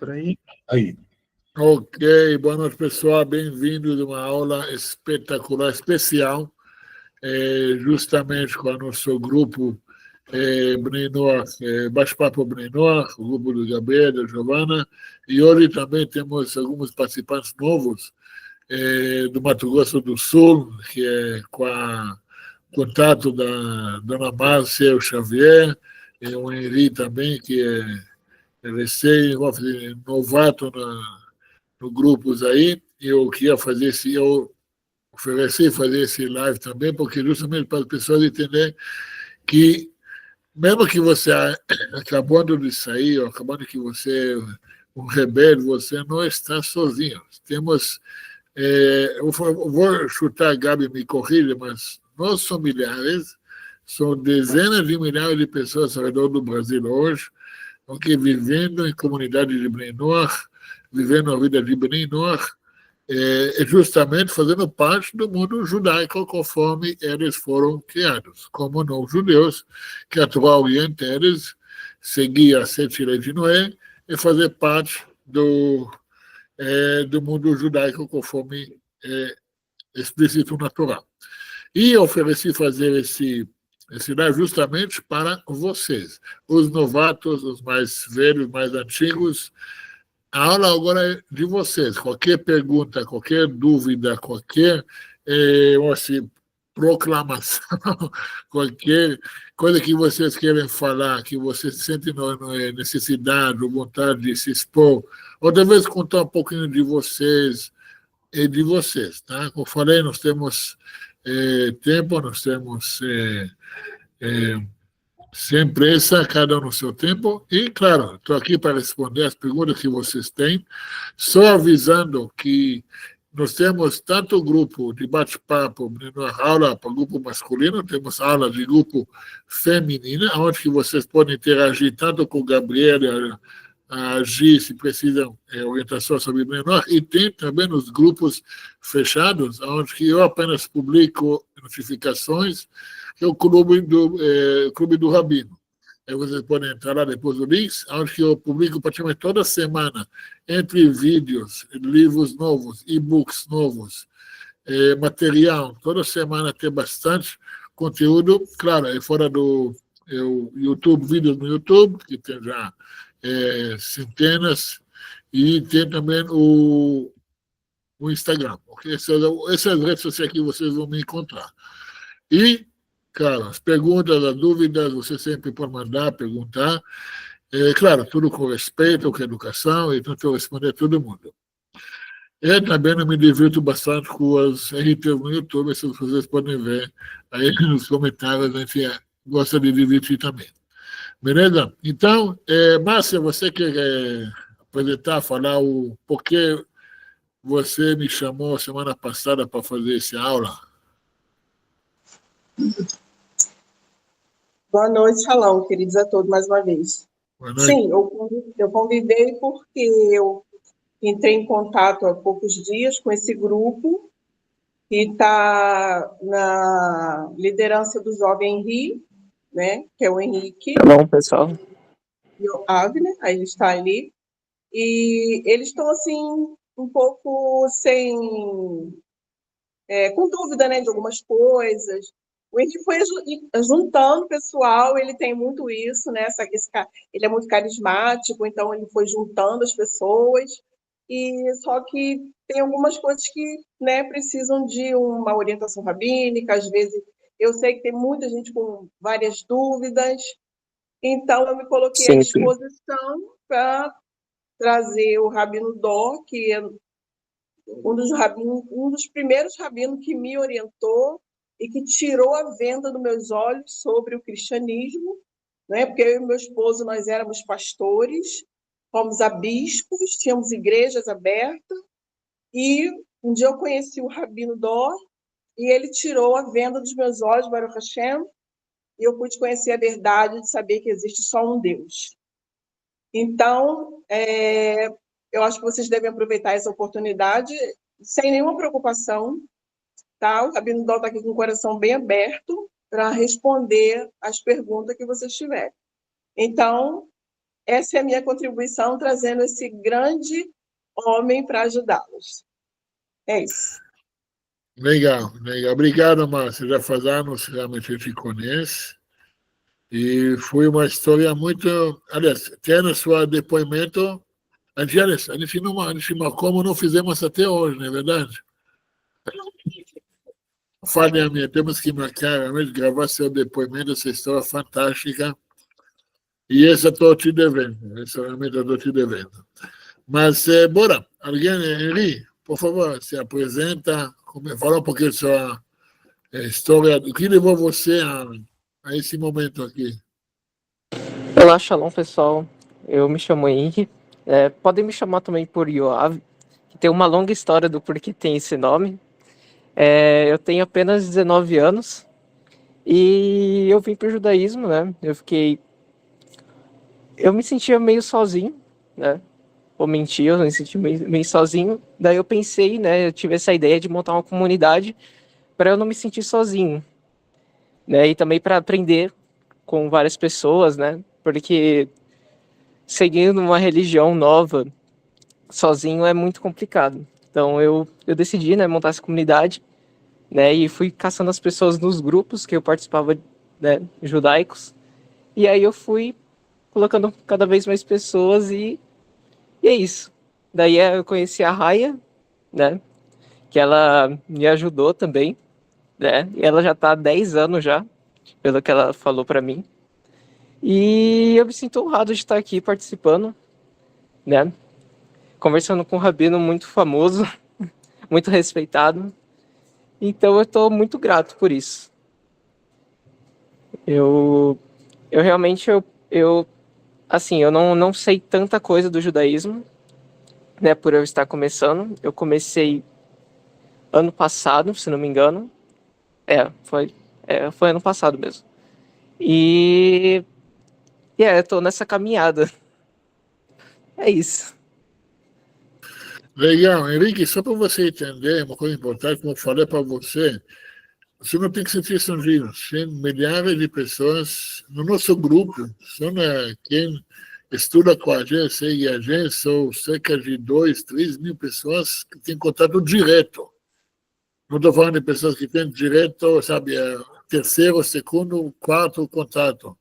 por aí. Aí. Ok, boa noite, pessoal. Bem-vindos a uma aula espetacular, especial, justamente com o nosso grupo Bnei Noach, Bate-Papo Bnei Noach, o grupo do Gabriel, da Giovana, e hoje também temos alguns participantes novos do Mato Grosso do Sul, que é com o contato da dona Márcia Xavier, e o Henri também, que é recém-novato no grupos aí. Eu queria eu ofereci fazer esse live também, porque justamente para as pessoas entenderem que, mesmo que você acabando de sair, ou acabando que você é um rebelde, você não está sozinho. Temos, eu vou chutar, a Gabi me corrija, mas nós somos milhares, são dezenas de milhares de pessoas ao redor do Brasil hoje, que vivendo em comunidade de Bnei Noach, vivendo a vida de Bnei Noach, justamente fazendo parte do mundo judaico conforme eles foram criados, como não judeus, que a Torá orienta eles seguir as 7 leis de Noé e fazer parte do mundo judaico conforme explícito na Torá. E ofereci fazer esse live justamente para vocês, os novatos, os mais velhos, mais antigos. A aula agora é de vocês. Qualquer pergunta, qualquer dúvida, qualquer assim, proclamação, qualquer coisa que vocês querem falar, que vocês sentem necessidade ou vontade de se expor, ou talvez contar um pouquinho de vocês e de vocês. Tá? Como eu falei, nós temos tempo, nós temos sem pressa, cada um no seu tempo. E, claro, estou aqui para responder as perguntas que vocês têm, só avisando que nós temos tanto o grupo de bate-papo, aula para o grupo masculino, temos aula de grupo feminino, onde que vocês podem interagir tanto com o Gabriel e a Gi, se precisam orientação sobre menor, e tem também os grupos fechados, onde que eu apenas publico notificações, que é o Clube do Rabino. Aí vocês podem entrar lá depois do link, onde que eu publico praticamente toda semana, entre vídeos, livros novos, e-books novos, material. Toda semana tem bastante conteúdo, claro, é fora do YouTube, vídeos no YouTube, que tem já centenas, e tem também o Instagram. Okay? Essas redes sociais que vocês vão me encontrar. E, cara, as perguntas, as dúvidas, você sempre pode mandar, perguntar. Claro, tudo com respeito, com educação, e tento responder a todo mundo. E também eu me divirto bastante com as RTs no YouTube, se vocês podem ver aí nos comentários, a gente gosta de divertir também. Beleza? Então, Márcia, você quer apresentar, falar o porquê você me chamou semana passada para fazer essa aula? Boa noite, Shalom, queridos a todos, mais uma vez. Sim, eu convidei porque eu entrei em contato há poucos dias com esse grupo que está na liderança do jovem Henri, né, que é o Henrique. Shalom, pessoal. E o Avner, aí ele está ali. E eles estão, assim, um pouco com dúvida, né, de algumas coisas. O Henrique foi juntando o pessoal, ele tem muito isso, né? Ele é muito carismático, então ele foi juntando as pessoas, e só que tem algumas coisas que, né, precisam de uma orientação rabínica, às vezes eu sei que tem muita gente com várias dúvidas, então eu me coloquei à disposição para trazer o Rabino Dor, que é um dos primeiros rabinos que me orientou e que tirou a venda dos meus olhos sobre o cristianismo, né? Porque eu e meu esposo, nós éramos pastores, fomos bispos, tínhamos igrejas abertas, e um dia eu conheci o Rabino Dor, e ele tirou a venda dos meus olhos, Baruch Hashem, e eu pude conhecer a verdade de saber que existe só um Deus. Então, eu acho que vocês devem aproveitar essa oportunidade sem nenhuma preocupação, tá? O Rabino Dol está aqui com o coração bem aberto para responder as perguntas que vocês tiverem. Então, essa é a minha contribuição, trazendo esse grande homem para ajudá-los. É isso. Legal, legal. Obrigado, Márcia. Já faz anos que realmente a gente conhece. E foi uma história muito. Aliás, tendo seu depoimento. Aliás, a gente marcou, mas não fizemos até hoje, não é verdade? Falha minha, temos que marcar, realmente, gravar seu depoimento, essa história fantástica. E essa estou te devendo. Essa realmente eu estou te devendo. Mas, bora, alguém, Henri, por favor, se apresenta, fala um pouquinho da sua história, o que levou você a esse momento aqui. Olá, shalom, pessoal. Eu me chamo Henry. Podem me chamar também por Yoav, que tem uma longa história do porquê tem esse nome. Eu tenho apenas 19 anos e eu vim para o judaísmo, né? Eu me sentia meio sozinho, né? Vou mentir, eu me senti meio sozinho. Daí eu pensei, né? Eu tive essa ideia de montar uma comunidade para eu não me sentir sozinho, né? E também para aprender com várias pessoas, né? Porque seguindo uma religião nova sozinho é muito complicado. Então eu decidi, né, montar essa comunidade, né, e fui caçando as pessoas nos grupos que eu participava, né, judaicos. E aí eu fui colocando cada vez mais pessoas e é isso. Daí eu conheci a Raya, né, que ela me ajudou também, né, e ela já está há 10 anos já, pelo que ela falou para mim. E eu me sinto honrado de estar aqui participando, né, conversando com um rabino muito famoso, muito respeitado. Então eu estou muito grato por isso. Eu realmente, assim, eu não sei tanta coisa do judaísmo, né, por eu estar começando. Eu comecei ano passado, se não me engano. Foi ano passado mesmo. Eu tô nessa caminhada. É isso. Legal, Henrique, só para você entender, uma coisa importante, como eu falei para você, você não tem que sentir sozinho. Tem milhares de pessoas no nosso grupo, são quem estuda com a gente, segue a gente, são cerca de 2, 3 mil pessoas que têm contato direto. Não estou falando de pessoas que têm direto, sabe, terceiro, segundo, quarto contato.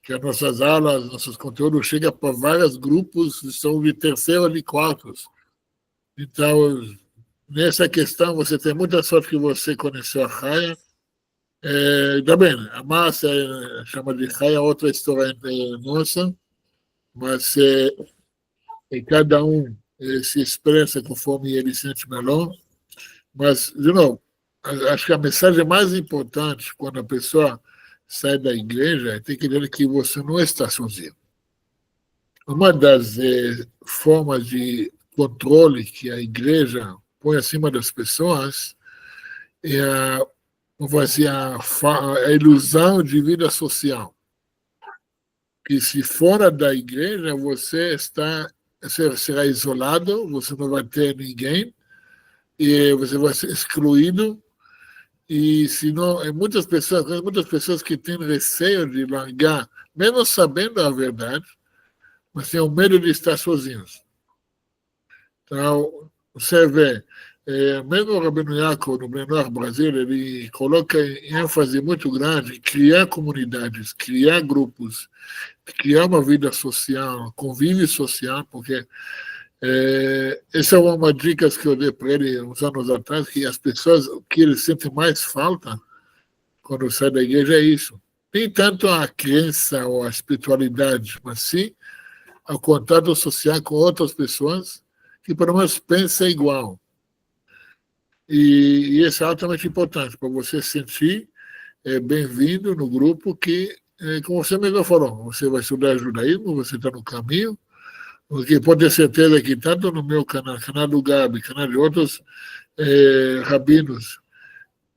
Que as nossas aulas, nossos conteúdos chegam para vários grupos, são de terceiro e de quartos. Então, nessa questão, você tem muita sorte que você conheceu a Raya. Também, a Márcia chama de Raya, outra história nossa, mas cada um se expressa conforme ele sente melhor. Mas, de novo, acho que a mensagem mais importante quando a pessoa sai da igreja é ter que dizer que você não está sozinho. Uma das formas de controle que a igreja põe acima das pessoas é a ilusão de vida social. Que se fora da igreja você será isolado, você não vai ter ninguém, e você vai ser excluído. E se não, muitas pessoas que têm receio de largar, mesmo sabendo a verdade, mas têm o medo de estar sozinhos. Então, você vê, mesmo o Rabino Yaakov, no Menor Brasil, ele coloca ênfase muito grande em criar comunidades, criar grupos, criar uma vida social, convívio social, porque essa é uma dica que eu dei para ele uns anos atrás, que as pessoas, o que eles sentem mais falta quando saem da igreja é isso. Nem tanto a crença ou a espiritualidade, mas sim o contato social com outras pessoas que pelo menos pensam igual. E isso é altamente importante para você sentir bem-vindo no grupo que, como você mesmo falou, você vai estudar judaísmo, você está no caminho, porque pode ter certeza que tanto no meu canal do Gabi, canal de outros rabinos,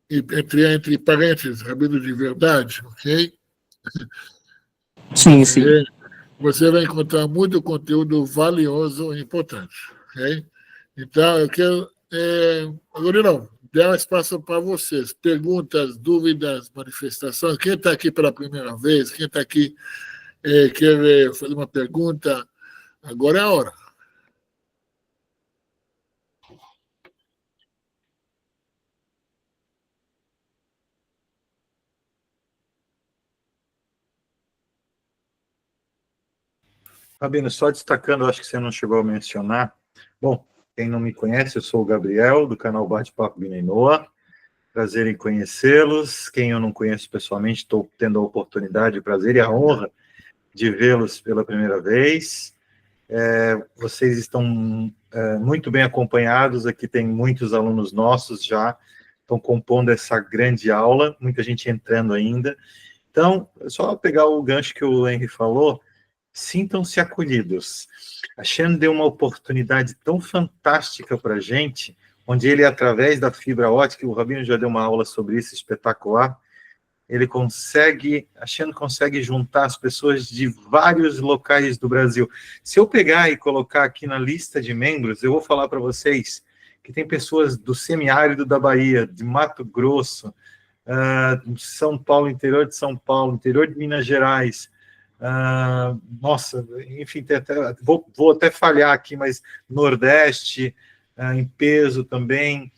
entre parênteses, rabinos de verdade, ok? Sim, sim. Você vai encontrar muito conteúdo valioso e importante, ok? Então, eu quero, agora não, dar um espaço para vocês. Perguntas, dúvidas, manifestações. Quem está aqui pela primeira vez, quem está aqui quer fazer uma pergunta? Agora é a hora. Rabino, só destacando, acho que você não chegou a mencionar. Bom, quem não me conhece, eu sou o Gabriel, do canal Bate-Papo Bina e Noa. Prazer em conhecê-los. Quem eu não conheço pessoalmente, estou tendo a oportunidade, o prazer e a honra de vê-los pela primeira vez. Vocês estão muito bem acompanhados, aqui tem muitos alunos nossos já, estão compondo essa grande aula, muita gente entrando ainda. Então, só pegar o gancho que o Henry falou, sintam-se acolhidos. A Shen deu uma oportunidade tão fantástica para a gente, onde ele, através da fibra ótica, o Rabino já deu uma aula sobre isso, espetacular, a Shen consegue juntar as pessoas de vários locais do Brasil. Se eu pegar e colocar aqui na lista de membros, eu vou falar para vocês que tem pessoas do semiárido da Bahia, de Mato Grosso, São Paulo, interior de São Paulo, interior de Minas Gerais, nossa, enfim, vou até falhar aqui, mas Nordeste, em peso também,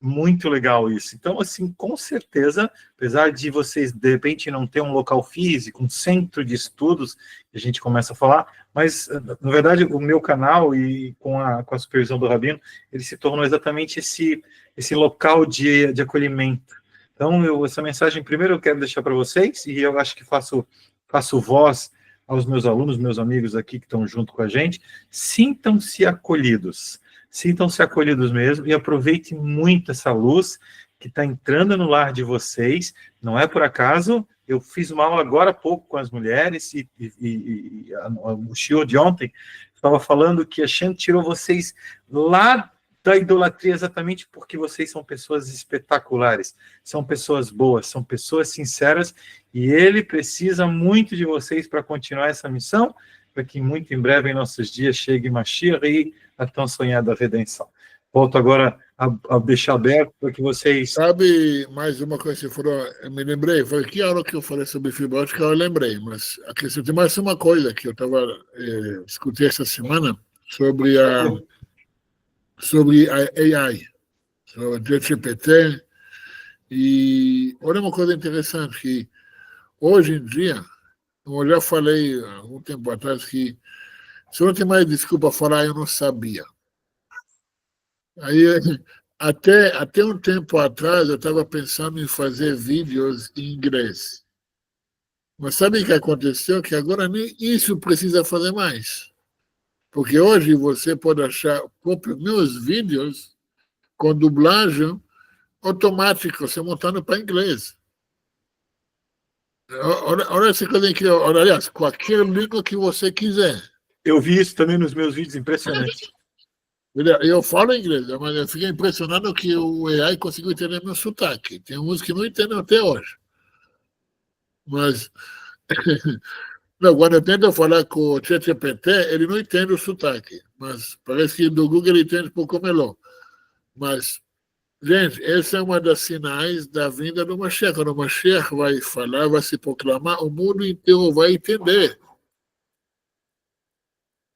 muito legal isso. Então, assim, com certeza, apesar de vocês, de repente, não ter um local físico, um centro de estudos, que a gente começa a falar, mas, na verdade, o meu canal, e com a supervisão do Rabino, ele se tornou exatamente esse local de acolhimento. Então, essa mensagem, primeiro, eu quero deixar para vocês, e eu acho que faço voz aos meus alunos, meus amigos aqui que estão junto com a gente, sintam-se acolhidos mesmo, e aproveitem muito essa luz que está entrando no lar de vocês, não é por acaso, eu fiz uma aula agora há pouco com as mulheres, o Shio de ontem estava falando que a Shen tirou vocês lá da idolatria exatamente porque vocês são pessoas espetaculares, são pessoas boas, são pessoas sinceras, e ele precisa muito de vocês para continuar essa missão, para que muito em breve em nossos dias chegue Mashiach e a tão sonhada redenção. Volto agora a deixar aberto para que vocês... Sabe, mais uma coisa que você falou, eu me lembrei, foi que hora que eu falei sobre fibra ótica, eu lembrei, mas acrescentei mais uma coisa que eu escutei essa semana sobre a AI, sobre o GPT, e olha uma coisa interessante, que hoje em dia, eu já falei há algum tempo atrás que você não tem mais desculpa falar eu não sabia. Aí, até um tempo atrás, eu estava pensando em fazer vídeos em inglês. Mas sabe o que aconteceu? Que agora nem isso precisa fazer mais. Porque hoje você pode achar meus vídeos com dublagem automática, você montando para inglês. Olha essa coisa aqui, aliás, qualquer língua que você quiser. Eu vi isso também nos meus vídeos, impressionante. Eu falo inglês, mas eu fiquei impressionado que o AI conseguiu entender meu sotaque. Tem uns que não entendem até hoje. Mas, não, quando eu tento falar com o ChatGPT, ele não entende o sotaque. Mas parece que do Google ele entende um pouco melhor. Mas, gente, essa é uma das sinais da vinda do Mashiach. Quando o Mashiach vai falar, vai se proclamar, o mundo inteiro vai entender.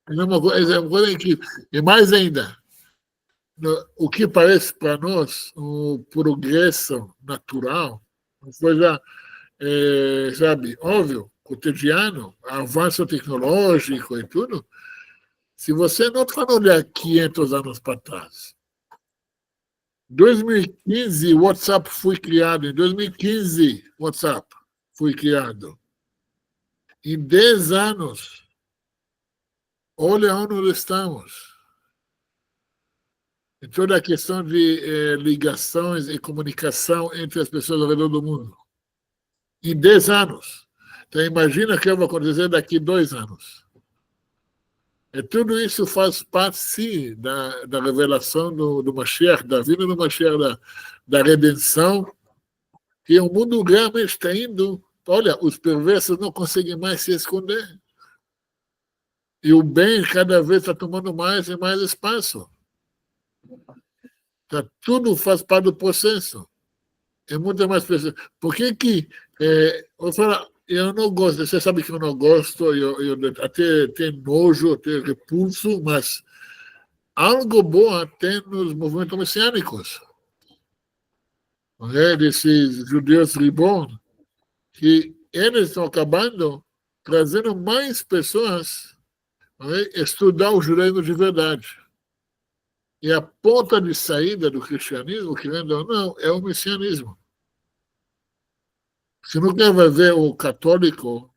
É uma coisa que, e mais ainda, o que parece para nós um progresso natural, uma coisa, sabe, óbvio, cotidiano, avanço tecnológico e tudo, se você não for olhar 500 anos para trás, 2015 o WhatsApp foi criado, em 2015 o WhatsApp foi criado. Em 10 anos, olha onde nós estamos. Em toda a questão de ligações e comunicação entre as pessoas ao redor do mundo. Em 10 anos. Então, imagina o que vai acontecer daqui 2 anos. E tudo isso faz parte, sim, da revelação do Mashiach, da vida do Mashiach, da redenção, que o mundo realmente está indo. Olha, os perversos não conseguem mais se esconder. E o bem cada vez está tomando mais e mais espaço. Tudo faz parte do processo. É muito mais pessoas. Por que vou falar, eu não gosto, você sabe que eu não gosto, eu até tenho nojo, tenho repulso, mas algo bom tem nos movimentos messiânicos, né? Desses judeus reborn, que eles estão acabando trazendo mais pessoas, né, estudar o judaísmo de verdade. E a ponta de saída do cristianismo, querendo ou não, é o messianismo. Você nunca vai ver o católico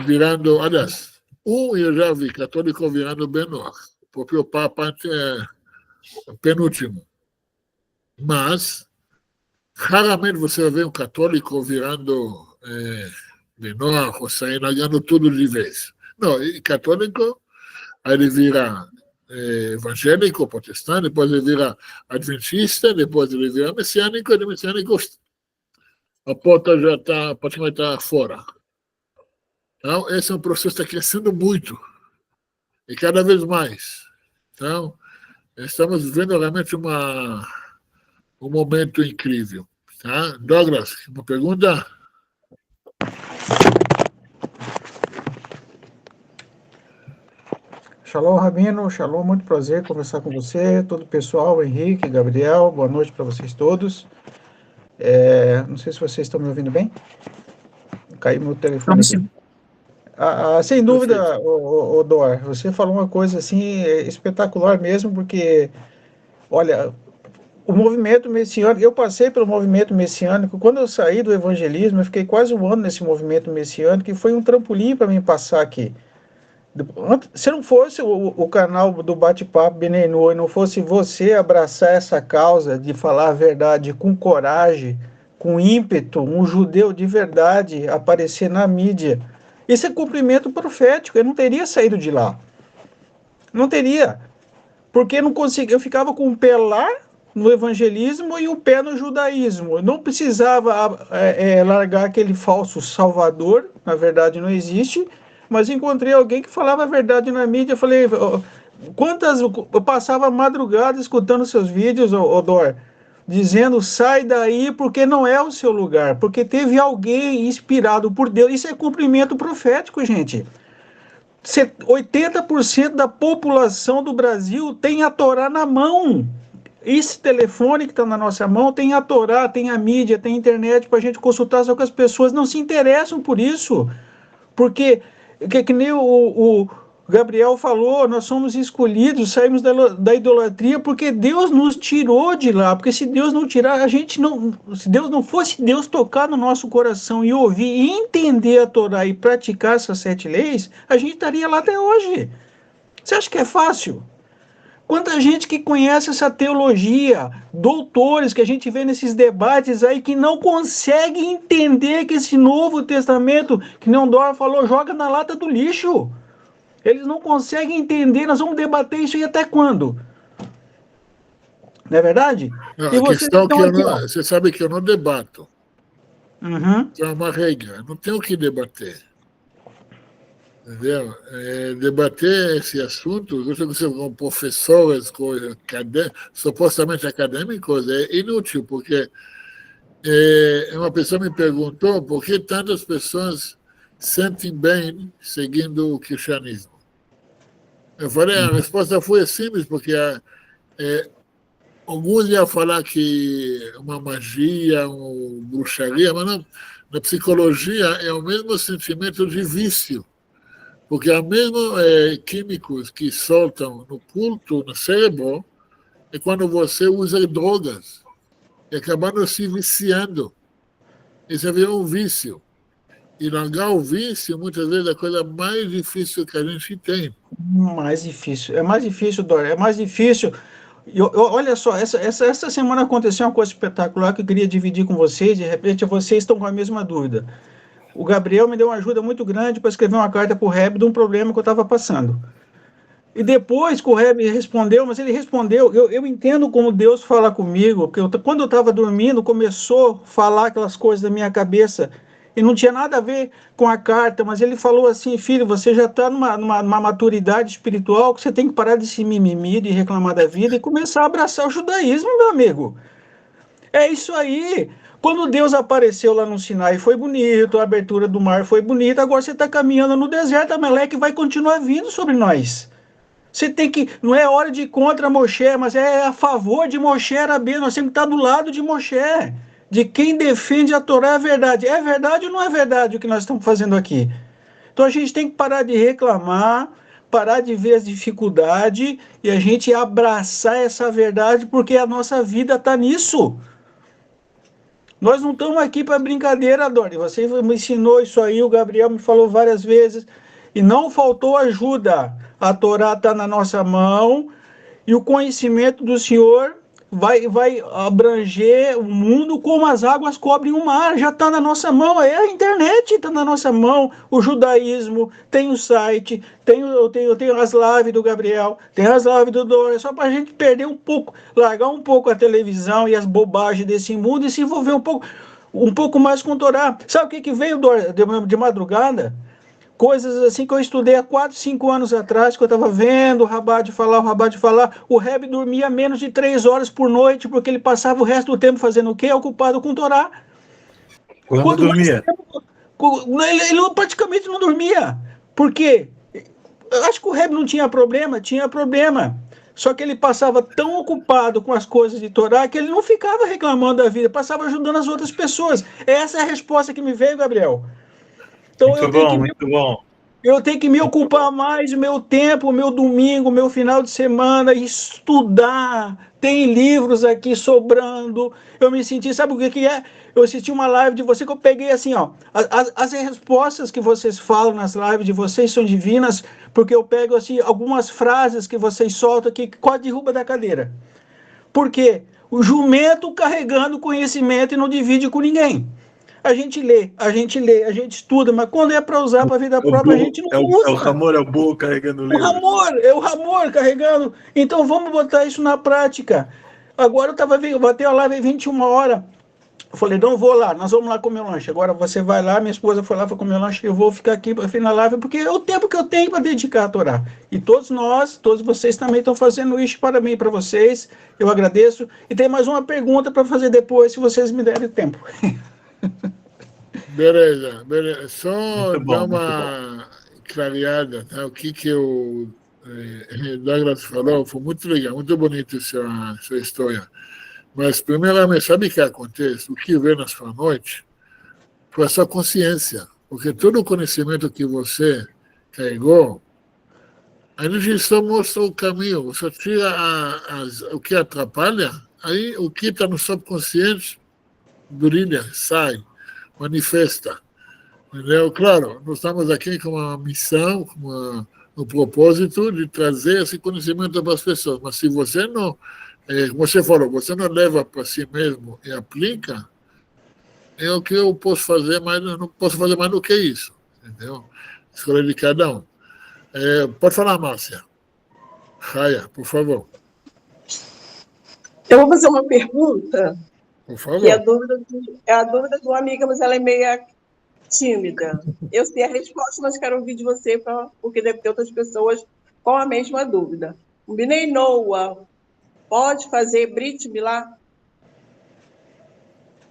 virando, aliás, eu já vi católico virando Benoit, o próprio Papa é penúltimo. Mas, raramente você vai ver um católico virando Benoit ou saindo, ganhando tudo de vez. Não, e católico, aí ele vira evangélico, protestante, depois ele vira adventista, depois ele vira messiânico, e de messiânico a porta já está, praticamente está fora. Então, esse é um processo que está crescendo muito, e cada vez mais. Então, estamos vivendo realmente um momento incrível. Tá? Douglas, uma pergunta? Shalom, Rabino. Shalom, muito prazer conversar com você, todo o pessoal, Henrique, Gabriel, boa noite para vocês todos. Não sei se vocês estão me ouvindo bem. Caiu meu telefone aqui. Sem dúvida, Dor, você falou uma coisa assim espetacular mesmo, porque, olha, o movimento messiânico, eu passei pelo movimento messiânico, quando eu saí do evangelismo, eu fiquei quase um ano nesse movimento messiânico, e foi um trampolim para mim passar aqui. Se não fosse o canal do Bate-Papo Benenu e não fosse você abraçar essa causa de falar a verdade com coragem, com ímpeto, um judeu de verdade aparecer na mídia, isso é cumprimento profético. Eu não teria saído de lá. Não teria. Porque não conseguia, eu ficava com o pé lá no evangelismo e o pé no judaísmo. Eu não precisava largar aquele falso salvador, na verdade não existe, mas encontrei alguém que falava a verdade na mídia. Eu falei, eu passava a madrugada escutando seus vídeos, Odor, dizendo, sai daí porque não é o seu lugar, porque teve alguém inspirado por Deus. Isso é cumprimento profético, gente. 80% da população do Brasil tem a Torá na mão. Esse telefone que está na nossa mão tem a Torá, tem a mídia, tem a internet para a gente consultar, só que as pessoas não se interessam por isso. Porque, que nem o Gabriel falou, nós somos escolhidos, saímos da idolatria porque Deus nos tirou de lá. Porque se Deus não tirar, a gente não. Se Deus não fosse Deus tocar no nosso coração e ouvir e entender a Torá e praticar essas 7 leis, a gente estaria lá até hoje. Você acha que é fácil? Quanta gente que conhece essa teologia, doutores que a gente vê nesses debates aí, que não consegue entender que esse Novo Testamento, que não Dora falou, joga na lata do lixo. Eles não conseguem entender, nós vamos debater isso aí até quando? Não é verdade? Não, a questão que você sabe que eu não debato. Uhum. É uma regra, não tenho que debater. Entendeu? Debater esse assunto, você com professores, supostamente acadêmicos, é inútil, porque uma pessoa me perguntou por que tantas pessoas sentem bem seguindo o cristianismo. Eu falei, a resposta foi simples, porque alguns iam falar que uma magia, uma bruxaria, mas não, na psicologia é o mesmo sentimento de vício. Porque há mesmo químicos que soltam no culto, no cérebro, é quando você usa drogas, e acabando se viciando. Isso é um vício. E largar o vício, muitas vezes, é a coisa mais difícil que a gente tem. Mais difícil. É mais difícil, Dora. É mais difícil. Olha só, essa semana aconteceu uma coisa espetacular que eu queria dividir com vocês. De repente, vocês estão com a mesma dúvida. O Gabriel me deu uma ajuda muito grande para escrever uma carta para o Reb de um problema que eu estava passando. E depois que o Reb respondeu, mas ele respondeu, eu entendo como Deus fala comigo, porque quando eu estava dormindo, começou a falar aquelas coisas da minha cabeça, e não tinha nada a ver com a carta, mas ele falou assim, filho, você já está numa maturidade espiritual que você tem que parar de se mimimir, de reclamar da vida e começar a abraçar o judaísmo, meu amigo. É isso aí. Quando Deus apareceu lá no Sinai, foi bonito, a abertura do mar foi bonita, agora você está caminhando no deserto, a Meleque vai continuar vindo sobre nós. Você tem que, não é hora de ir contra Moshe, mas é a favor de Moshe Rabbeinu, nós temos que estar do lado de Moshe, de quem defende a Torá, a verdade. É verdade ou não é verdade o que nós estamos fazendo aqui? Então a gente tem que parar de reclamar, parar de ver as dificuldades e a gente abraçar essa verdade, porque a nossa vida está nisso. Nós não estamos aqui para brincadeira, Dori. Você me ensinou isso aí, o Gabriel me falou várias vezes, e não faltou ajuda. A Torá está na nossa mão e o conhecimento do Senhor vai abranger o mundo como as águas cobrem o mar. Já está na nossa mão. A internet está na nossa mão. O judaísmo tem o site, eu tenho as lives do Gabriel, tem as lives do Dora. Só para a gente perder um pouco, largar um pouco a televisão e as bobagens desse mundo e se envolver um pouco mais com o Torá. Sabe o que veio, Dora, de madrugada? Coisas assim que eu estudei há 4, 5 anos atrás, que eu estava vendo o Rabad falar. O Rebbe dormia menos de 3 horas por noite, porque ele passava o resto do tempo fazendo o quê? Ocupado com Torá. Quando dormia? Ele praticamente não dormia. Por quê? Eu acho que o Rebbe não tinha problema. Só que ele passava tão ocupado com as coisas de Torá que ele não ficava reclamando da vida, passava ajudando as outras pessoas. Essa é a resposta que me veio, Gabriel. Então Muito bom. Eu tenho que me ocupar mais do meu tempo, o meu domingo, o meu final de semana, estudar. Tem livros aqui sobrando. Eu me senti, sabe o que é? Eu assisti uma live de você que eu peguei assim, ó. As respostas que vocês falam nas lives de vocês são divinas, porque eu pego assim algumas frases que vocês soltam que quase derruba da cadeira. Por quê? O jumento carregando conhecimento e não divide com ninguém. A gente lê, a gente estuda, mas quando é para usar para a vida própria, a gente não usa. É o Ramor, é o burro carregando o livro. É o Ramor carregando. Então vamos botar isso na prática. Agora eu estava vendo, bateu a live 21 horas. Eu falei, não vou lá, nós vamos lá comer o lanche. Agora você vai lá, minha esposa foi lá para comer o lanche, eu vou ficar aqui para final da live, porque é o tempo que eu tenho para dedicar a Torá. E todos vocês também estão fazendo isso. Parabéns para vocês, eu agradeço. E tem mais uma pergunta para fazer depois, se vocês me derem tempo. Beleza. Só dar uma clareada, tá? O que o Douglas falou foi muito legal, muito bonito sua história. Mas, primeiramente, sabe o que acontece? O que vem na sua noite foi a sua consciência. Porque todo o conhecimento que você carregou, a gente só mostra o caminho, só tira o que atrapalha, aí o que está no subconsciente brilha, sai, manifesta. Entendeu? Claro, nós estamos aqui com uma missão, com um propósito de trazer esse conhecimento para as pessoas. Mas se você não, como você falou, você não leva para si mesmo e aplica, é o que eu posso fazer, mas eu não posso fazer mais do que isso. Entendeu? Escolha de cada um. Pode falar, Márcia. Raya, por favor. Eu vou fazer uma pergunta. Por favor. Que é a dúvida de uma amiga, mas ela é meio tímida. Eu sei a resposta, mas quero ouvir de você, porque deve ter outras pessoas com a mesma dúvida. O Binei Noah pode fazer Brit Milá?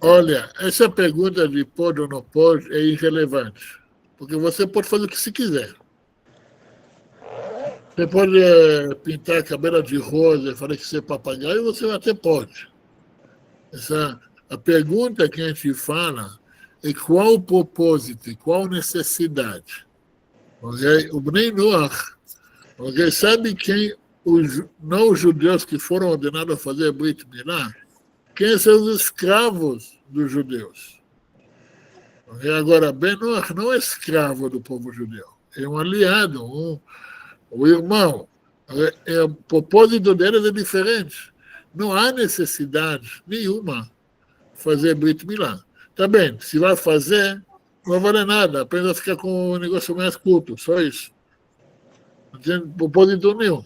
Olha, essa pergunta de pode ou não pode é irrelevante, porque você pode fazer o que se quiser. Você pode pintar a cabelo de rosa e falar que você é papagaio, você até pode. A pergunta que a gente fala é qual o propósito, qual a necessidade. Okay? O Bnei Noach, okay? Sabe quem, não os judeus que foram ordenados a fazer Brit Milá, quem são os escravos dos judeus. Okay? Agora, Ben Noach não é escravo do povo judeu, é um aliado, um irmão. O propósito deles é diferente. Não há necessidade nenhuma fazer Brit Milá. Tá bem, se vai fazer, não vai valer nada, apenas ficar com o negócio mais curto, só isso. Não tem propósito nenhum.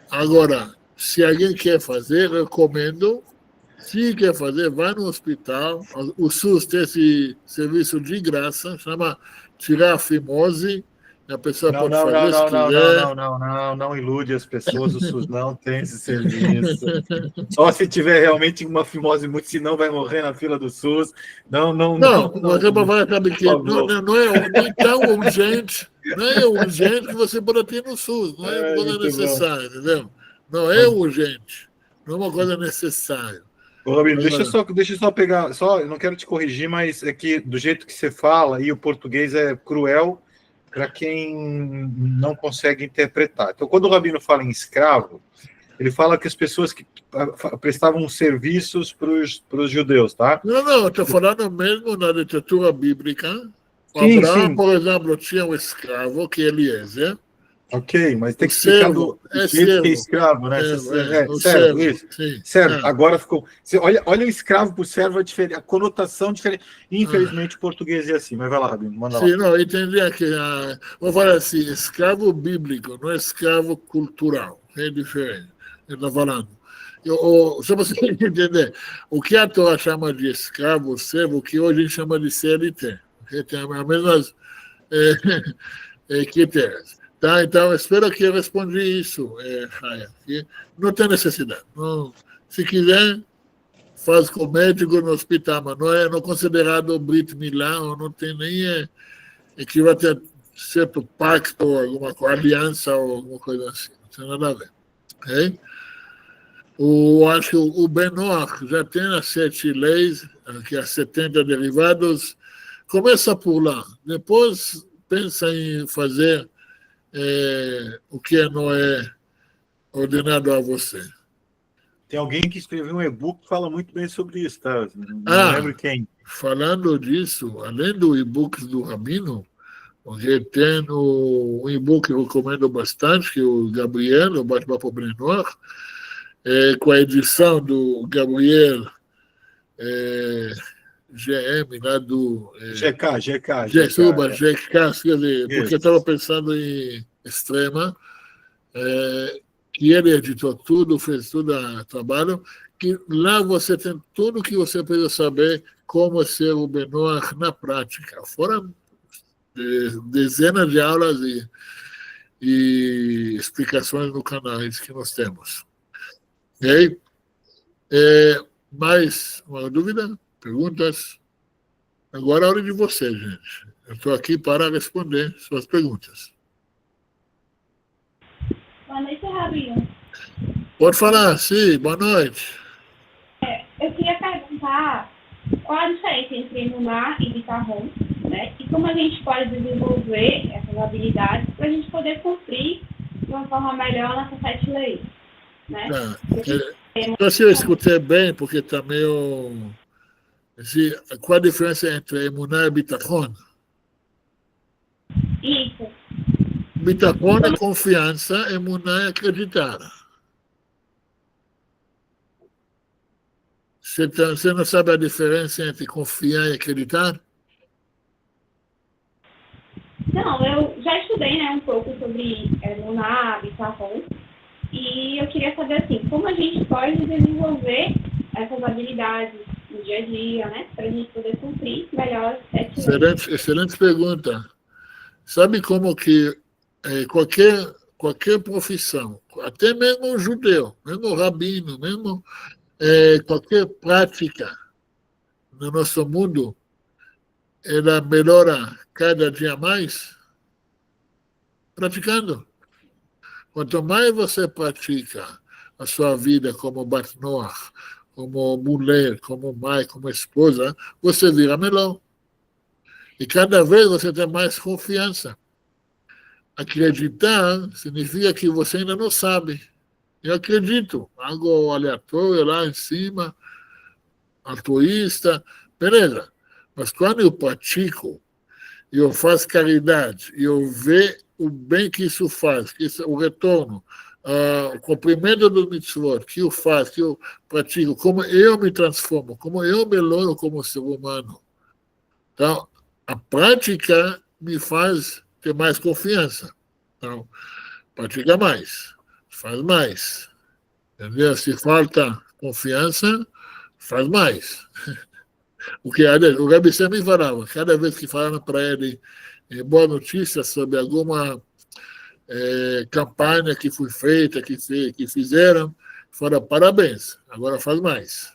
Agora, se alguém quer fazer, recomendo. Se quer fazer, vai no hospital. O SUS tem esse serviço de graça, chama tirar a fimose, A pessoa Não, pode não, não, fazer se não, não, quiser. não, não, não, não, não ilude as pessoas, o SUS não tem esse serviço. Só se tiver realmente uma fimose muito, senão vai morrer na fila do SUS. Não, não, não, Não, não, você vai saber por que favor. não é nem tão urgente, não é urgente que você pode ter no SUS, não é uma É, coisa muito bom. necessária, entendeu? Não é urgente, não é uma coisa necessária. Ô, Rabino, Agora, deixa eu só pegar, só, eu não quero te corrigir, mas é que do jeito que você fala, e o português é cruel para quem não consegue interpretar. Então, quando o Rabino fala em escravo, ele fala que as pessoas que prestavam serviços para os judeus, tá? não, estou falando mesmo na literatura bíblica. O Sim, Abraão, sim, por exemplo, tinha um escravo, que é Eliezer. ok, mas tem O que explicar servo, do é jeito que é servo, escravo, né? o Servo, servo, isso. sim. Servo, agora ficou. Olha o escravo por servo, é diferente, a conotação diferente. Ah. Infelizmente, o português é assim, mas vai lá, Rabino, manda lá. Sim, não, eu entendi que, vou falar assim, escravo bíblico, não é escravo cultural, é diferente. Eu estou falando. Só para você entender, o que a Torá chama de escravo, servo, o que hoje a gente chama de CLT, que tem as mesmas critérios. Tá? Então, espero que eu respondi isso, Raya, que não tem necessidade. Não, se quiser, faz com o médico no hospital, mas não é considerado Brit Milá, ou não tem nem que vai ter certo pacto, ou alguma coisa, aliança ou alguma coisa assim. Não tem nada a ver. Okay? Acho que o Benoit já tem as 7 leis, que as 70 derivados. Começa por lá. Depois pensa em fazer o que não é ordenado a você. Tem alguém que escreveu um e-book que fala muito bem sobre isso, tá? Não lembro quem. Falando disso, além do e-book do Rabino, porque tem um e-book que eu recomendo bastante, que é o Gabriel, o Bate-Papo Brenor, com a edição do Gabriel GM, lá do GK. GK, quer dizer, porque eu Isso. estava pensando em Extrema, que ele editou tudo, fez tudo o trabalho, que lá você tem tudo que você precisa saber como ser o Benoit na prática. Foram dezenas de aulas e explicações no canal que nós temos. Ok? Mais uma dúvida? Perguntas? Agora é a hora de você, gente. Eu estou aqui para responder suas perguntas. Boa noite, Rabino. Pode falar, sim, boa noite. Eu queria perguntar qual a diferença entre Emuná e Bitahon, né? E como a gente pode desenvolver essas habilidades para a gente poder cumprir de uma forma melhor nossas 7 leis, né? Então, se eu escutei bem, porque também qual a diferença entre Emuná e Bitachon? Isso. Bitachon é confiança, Emuná é acreditar. Você não sabe a diferença entre confiar e acreditar? Não, eu já estudei, né, um pouco sobre Emuná, Bitahon, e eu queria saber, assim, como a gente pode desenvolver essas habilidades no dia a dia, né, para a gente poder cumprir melhor as 7 leis. Excelente pergunta. Sabe como que qualquer profissão, até mesmo um judeu, mesmo um rabino, mesmo qualquer prática no nosso mundo, ela melhora cada dia mais praticando. Quanto mais você pratica a sua vida como Bat-Noach, como mulher, como mãe, como esposa, você vira melhor. E cada vez você tem mais confiança. Acreditar significa que você ainda não sabe. Eu acredito. Algo aleatório lá em cima, altruísta, beleza. Mas quando eu pratico, eu faço caridade, eu vejo o bem que isso faz, o retorno, o cumprimento do mitzvot que eu faço, que eu pratico, como eu me transformo, como eu melhoro como ser humano. Então, a prática me faz ter mais confiança. Então, pratica mais, faz mais. Entendeu? Se falta confiança, faz mais. O Rebbe sempre falava, cada vez que falaram para ele boa notícia sobre alguma campanha que foi feita, que fizeram, fora parabéns, agora faz mais.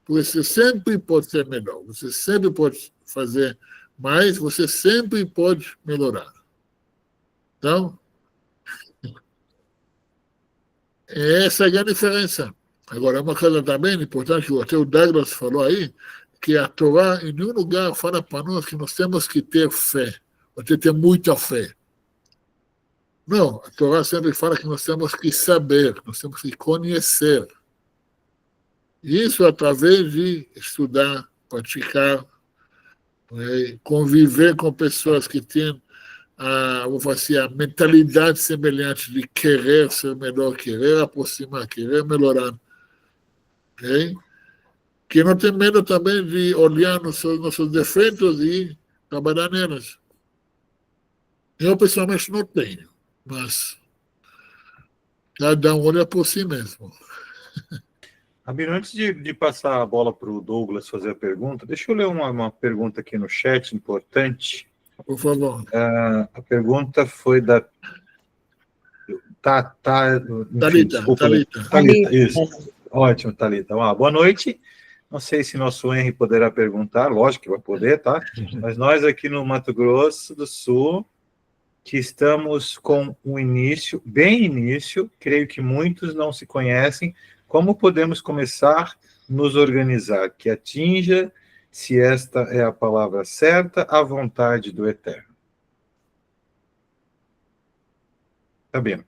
Porque você sempre pode ser melhor, você sempre pode fazer mais, você sempre pode melhorar. Então, essa é a grande diferença. Agora, uma coisa também importante que até o Douglas falou aí, que a Torá em nenhum lugar fala para nós que nós temos que ter fé, ou ter muita fé. Não, a Torá sempre fala que nós temos que saber, nós temos que conhecer. Isso através de estudar, praticar, conviver com pessoas que têm vou falar assim, a mentalidade semelhante de querer ser melhor, querer aproximar, querer melhorar. Okay? Que não tem medo também de olhar nossos defeitos e trabalhar neles. Eu, pessoalmente, não tenho, mas cada um olha por si mesmo. Rabino, antes de passar a bola para o Douglas fazer a pergunta, deixa eu ler uma pergunta aqui no chat importante. Por favor. A pergunta foi da Thalita. Isso. Ótimo, Thalita. Boa noite. Não sei se nosso Henry poderá perguntar, lógico que vai poder, tá? Mas nós aqui no Mato Grosso do Sul, que estamos com um início, bem início, creio que muitos não se conhecem, como podemos começar a nos organizar, que atinja, se esta é a palavra certa, a vontade do Eterno. Tá bem.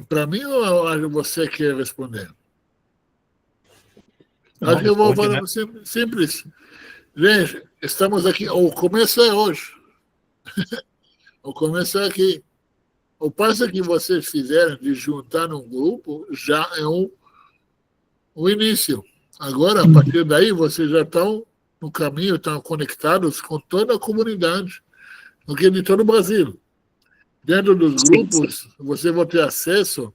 Para mim, ou você quer responder? Acho que eu vou falar simples. Gente, estamos aqui, o começo é hoje. O começo é aqui. O passo que vocês fizeram de juntar num grupo já é um início. Agora, a partir daí, vocês já estão no caminho, estão conectados com toda a comunidade, de todo o Brasil. Dentro dos grupos, você vai ter acesso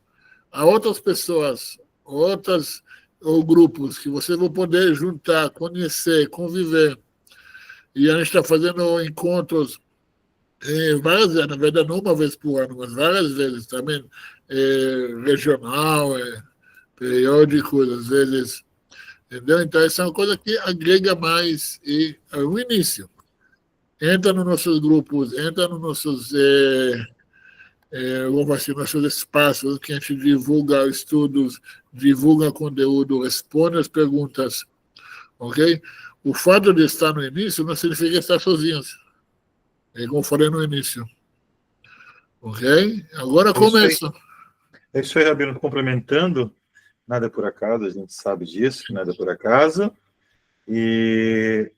a outras pessoas, ou grupos que você vai poder juntar, conhecer, conviver. E a gente está fazendo encontros várias vezes, na verdade não uma vez por ano, mas várias vezes também, regional, periódicos, às vezes, entendeu? Então, essa é uma coisa que agrega mais e é o início. Entra nos nossos grupos, entra nos nossos, nossos espaços que a gente divulga estudos, divulga conteúdo, responde as perguntas, ok? O fato de estar no início não significa estar sozinhos. Como eu falei no início. Ok? Agora começa. É isso aí, Rabino, complementando. Nada por acaso, a gente sabe disso, nada por acaso. E...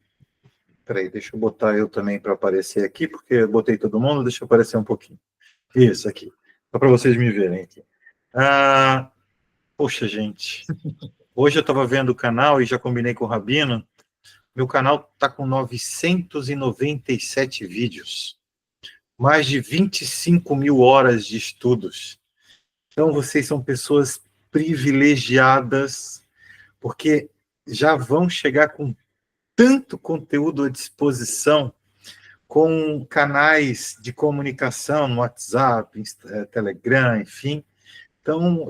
Peraí, deixa eu botar eu também para aparecer aqui, porque eu botei todo mundo, deixa eu aparecer um pouquinho. Isso aqui, só para vocês me verem aqui. Poxa, gente. Hoje eu estava vendo o canal e já combinei com o Rabino. Meu canal está com 997 vídeos, mais de 25 mil horas de estudos. Então, vocês são pessoas privilegiadas, porque já vão chegar com tanto conteúdo à disposição, com canais de comunicação no WhatsApp, Telegram, enfim. Então,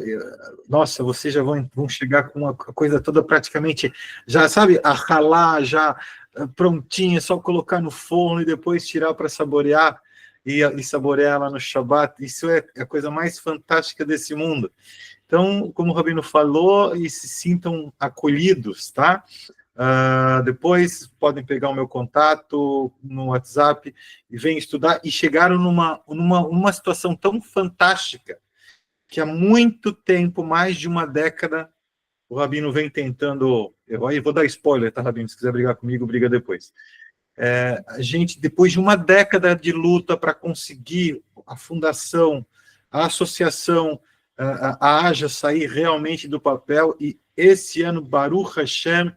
nossa, vocês já vão chegar com a coisa toda praticamente, já sabe, a ralar, já prontinha, só colocar no forno e depois tirar para saborear e saborear lá no Shabat. Isso é a coisa mais fantástica desse mundo. Então, como o Rabino falou, e se sintam acolhidos, tá? Depois podem pegar o meu contato no WhatsApp e vêm estudar. E chegaram numa situação tão fantástica que há muito tempo, mais de uma década, o Rabino vem tentando... Eu vou dar spoiler, tá, Rabino? Se quiser brigar comigo, briga depois. A gente, depois de uma década de luta para conseguir a fundação, a associação, a AJA sair realmente do papel, e esse ano, Baruch Hashem,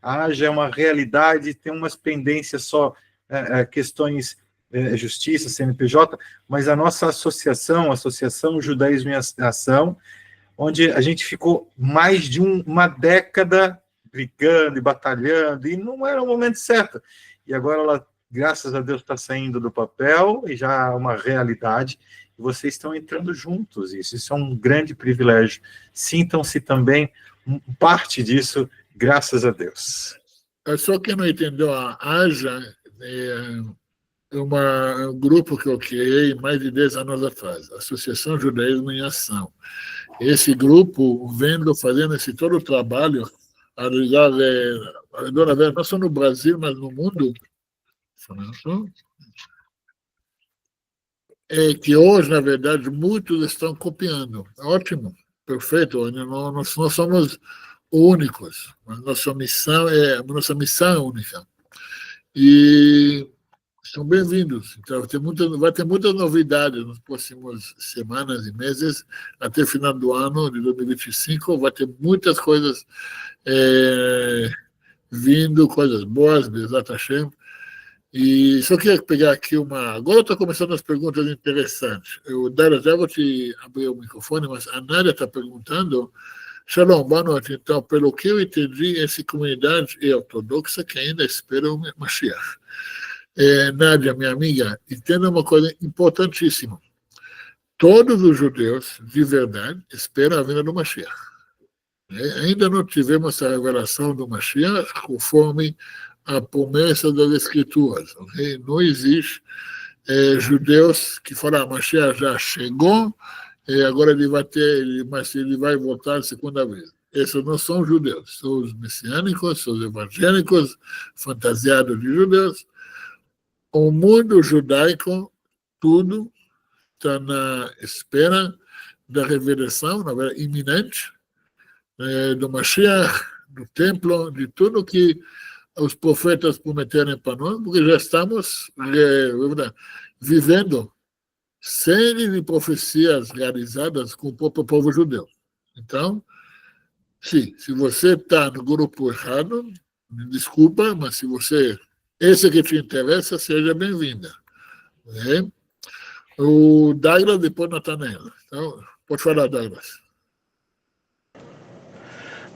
a AJA é uma realidade, tem umas pendências só, questões... Justiça, CNPJ, mas a nossa associação, a Associação Judaísmo em Ação, onde a gente ficou mais de uma década brigando e batalhando, e não era o momento certo. e agora ela, graças a Deus, está saindo do papel e já é uma realidade, e vocês estão entrando juntos, isso é um grande privilégio. Sintam-se também parte disso, graças a Deus. Só quem não entendeu, a AJA é um grupo que eu criei mais de 10 anos atrás, Associação Judaísmo em Ação. Esse grupo, fazendo esse todo o trabalho, não só no Brasil, mas no mundo, que hoje, na verdade, muitos estão copiando. Ótimo, perfeito, nós não somos únicos, mas nossa missão é única. E são bem-vindos. Então, vai ter muitas novidades nas próximas semanas e meses, até o final do ano de 2025, vai ter muitas coisas vindo, coisas boas, Bezat Hashem. E só queria pegar aqui Agora estou começando as perguntas interessantes. Já vou te abrir o microfone, mas a Nádia está perguntando. Shalom, boa noite. Então, pelo que eu entendi, essa comunidade é ortodoxa que ainda espera o Mashiach. Nádia, minha amiga, entenda uma coisa importantíssima. Todos os judeus, de verdade, esperam a vinda do Mashiach. Ainda não tivemos a revelação do Mashiach conforme a promessa das Escrituras. Okay? Não existe judeus que falam, Mashiach já chegou, agora ele vai voltar a segunda vez. Esses não são judeus, são os messiânicos, são os evangélicos, fantasiados de judeus. O mundo judaico, tudo está na espera da revelação, na verdade, iminente, do Mashiach, do templo, de tudo que os profetas prometeram para nós, porque já estamos vivendo séries de profecias realizadas com o próprio povo judeu. Então, sim, se você está no grupo errado, me desculpa, mas se esse que te interessa, seja bem-vinda. O Douglas, depois Natanael. Então, pode falar, Douglas.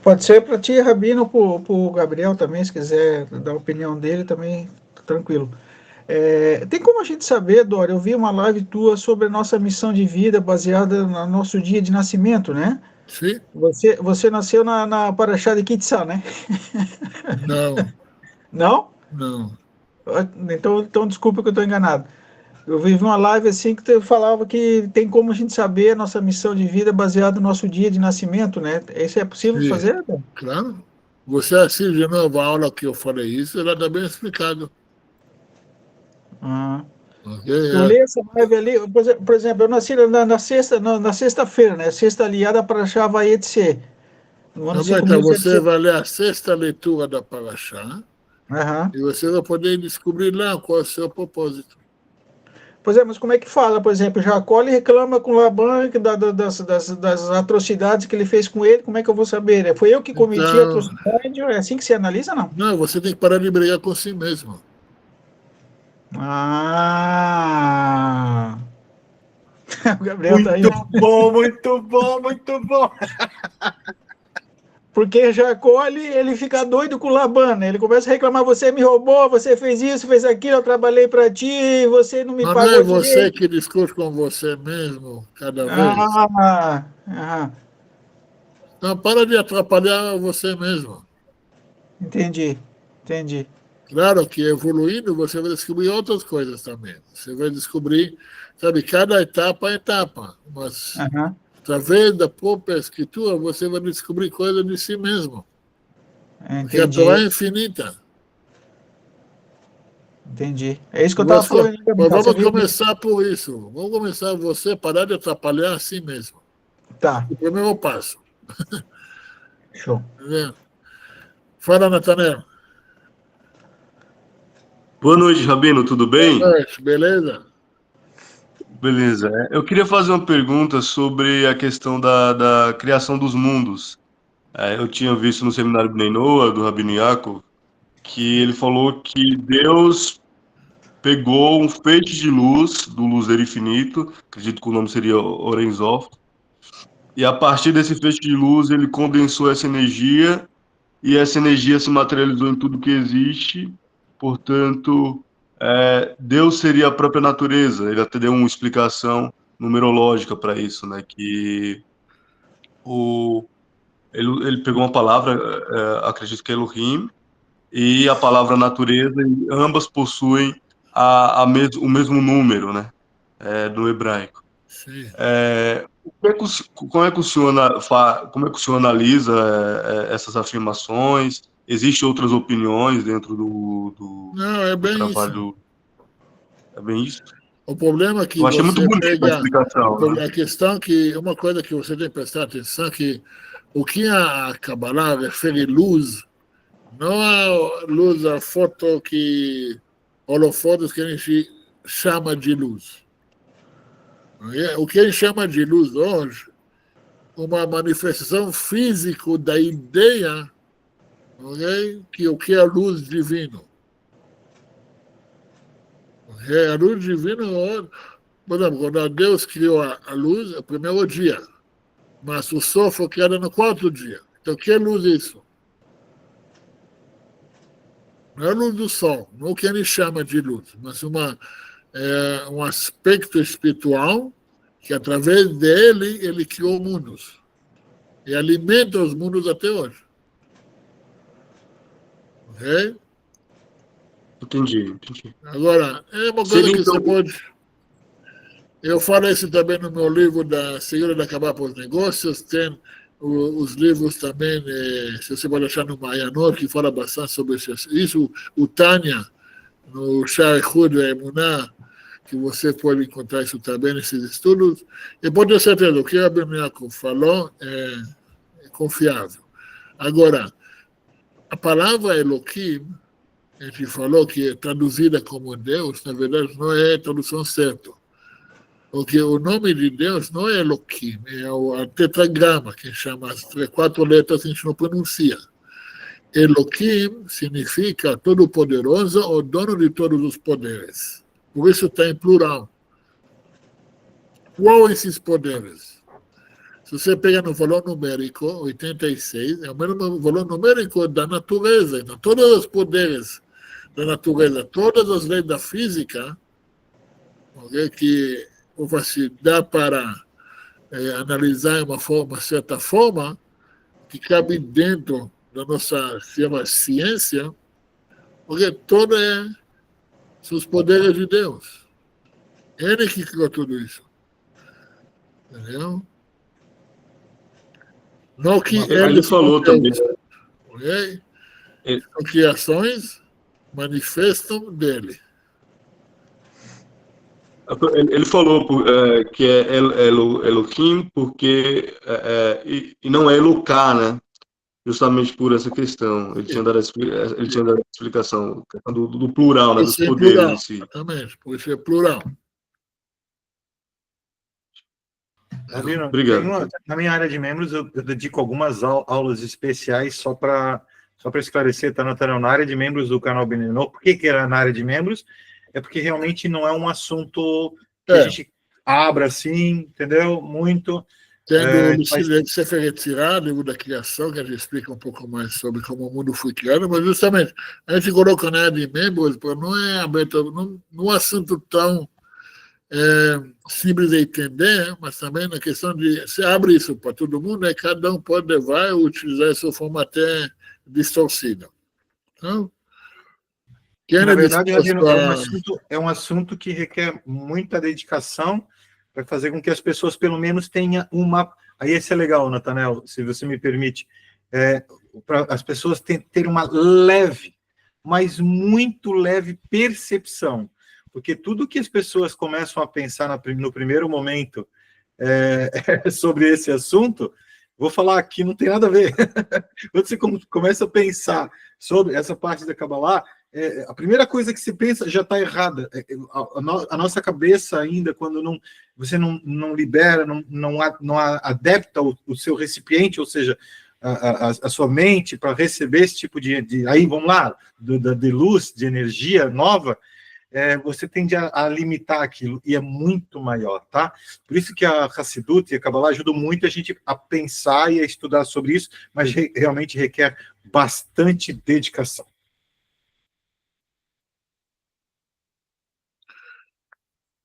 Pode ser para ti, Rabino, para o Gabriel também, se quiser dar a opinião dele, também tranquilo. Tem como a gente saber, Dória, eu vi uma live tua sobre a nossa missão de vida baseada no nosso dia de nascimento, né? Sim. Você nasceu na Parashá de Kitzá, né? Não. Não? Não. Então desculpa que eu estou enganado. Eu vi uma live assim que falava que tem como a gente saber a nossa missão de vida baseada no nosso dia de nascimento, né? Isso é possível Sim, fazer? claro. Você assiste de novo a aula que eu falei isso, ela está bem explicado. Okay, eu li essa live ali, por exemplo, eu nasci na sexta-feira, né? Sexta aliada para Parashá Vayetze. Então você vai ler a sexta leitura da Parashá e você vai poder descobrir lá qual é o seu propósito. Pois é, mas como é que fala? Por exemplo, Jacó reclama com Labã das atrocidades que ele fez com ele, como é que eu vou saber? Foi eu que cometi a atrocidade? É assim que se analisa, não? Não, você tem que parar de brigar com si mesmo. O Gabriel muito tá aí. Muito bom. Porque Jacó, ele fica doido com Labã, né? Ele começa a reclamar, você me roubou, você fez isso, fez aquilo, eu trabalhei para ti, você não me pagou direito. Não é você direito. que discute com você mesmo, cada vez. Então, para de atrapalhar você mesmo. Entendi. Claro que evoluindo, você vai descobrir outras coisas também. Você vai descobrir, sabe, cada etapa é etapa, mas... Através da própria escritura, você vai descobrir coisas de si mesmo. Porque a Torá é infinita. Entendi. É isso que eu estava falando. Mas vamos começar por isso. Vamos começar você parar de atrapalhar a si mesmo. Tá. O primeiro passo. Show. Fala, Natanael. Boa noite, Rabino, tudo bem? Boa noite, beleza? Beleza. Eu queria fazer uma pergunta sobre a questão da criação dos mundos. Eu tinha visto no seminário Bnei Noah, do Rabino Yaakov, que ele falou que Deus pegou um feixe de luz, do luzeiro infinito, acredito que o nome seria Oren Sof, e a partir desse feixe de luz ele condensou essa energia, e essa energia se materializou em tudo que existe, portanto, Deus seria a própria natureza. Ele até deu uma explicação numerológica para isso, né? Que ele pegou uma palavra, acredito que é Elohim, e a palavra natureza, e ambas possuem o mesmo número, né? No hebraico. Sim. Como é que o senhor analisa essas afirmações? Existem outras opiniões dentro do Não, é bem trabalho? isso. É bem isso? O problema é que Eu achei muito você bonita a pega... explicação, né? A questão que... Uma coisa que você tem que prestar atenção é que o que a Kabbalah refere luz, não a luz, a foto que... holofotes que a gente chama de luz. O que a gente chama de luz hoje, uma manifestação física da ideia, okay? Que o que é a luz divina. Okay? A luz divina, por exemplo, quando Deus criou a luz, é o primeiro dia, mas o sol foi criado no quarto dia. Então, o que é luz isso? Não é a luz do sol, não é o que ele chama de luz, mas um aspecto espiritual que, através dele, ele criou mundos. E alimenta os mundos até hoje. Ok? Entendi. Agora, é uma coisa que você pode... Eu falo isso também no meu livro da Segunda da Kabbalah para os Negócios, tem os livros também, se você pode achar no Mayanot, que fala bastante sobre isso, o Tânia, no Sha'echud Emuná, que você pode encontrar isso também nesses estudos, e pode ter certeza, o que a Beniaco falou é confiável. Agora, a palavra Elohim, a gente falou que é traduzida como Deus, na verdade não é a tradução certa. Porque o nome de Deus não é Elohim, é o tetragrama, que chama as 4 letras, a gente não pronuncia. Elohim significa todo-poderoso ou dono de todos os poderes. Por isso está em plural. Qual esses poderes? Se você pegar no valor numérico, 86, é o mesmo valor numérico da natureza. Então, todos os poderes da natureza, todas as leis da física, okay, que se dá para analisar uma certa forma, que cabe dentro da nossa ciência, porque todos são os poderes de Deus. Ele que criou tudo isso. Entendeu? Não que ele falou também. Okay? As criações manifestam dele. Ele falou que é Elohim porque e não é Eloká, né? Justamente por essa questão. Ele tinha dado a explicação do plural, né? Dos poderes plural, em si. Exatamente, por isso é plural. Obrigado. Na minha área de membros, eu dedico algumas aulas especiais só para esclarecer, tá, Nathanael? Na área de membros do canal Benenô, por que era na área de membros? É porque realmente não é um assunto que a gente abra assim, entendeu? Muito. Tendo o Sefer Yetzirah, livro da criação, que a gente explica um pouco mais sobre como o mundo foi criado, mas justamente a gente coloca na área de membros, porque não é aberto, não é um assunto tão simples de entender, mas também na questão de se abre isso para todo mundo, cada um pode levar e utilizar essa forma até distorcida. Então, na verdade, é um assunto que requer muita dedicação para fazer com que as pessoas, pelo menos, tenham uma... Aí esse é legal, Nathanael, se você me permite, para as pessoas terem uma leve, mas muito leve percepção, porque tudo que as pessoas começam a pensar no primeiro momento sobre esse assunto, vou falar aqui, não tem nada a ver. Quando você começa a pensar sobre essa parte da Kabbalah, a primeira coisa que se pensa já está errada. A nossa cabeça ainda, quando você não libera, não adapta o seu recipiente, ou seja, a sua mente para receber esse tipo de aí, vamos lá, de luz, de energia nova, você tende a limitar aquilo, e é muito maior, tá? Por isso que a Hassidut e a Kabbalah ajudam muito a gente a pensar e a estudar sobre isso, mas realmente requer bastante dedicação.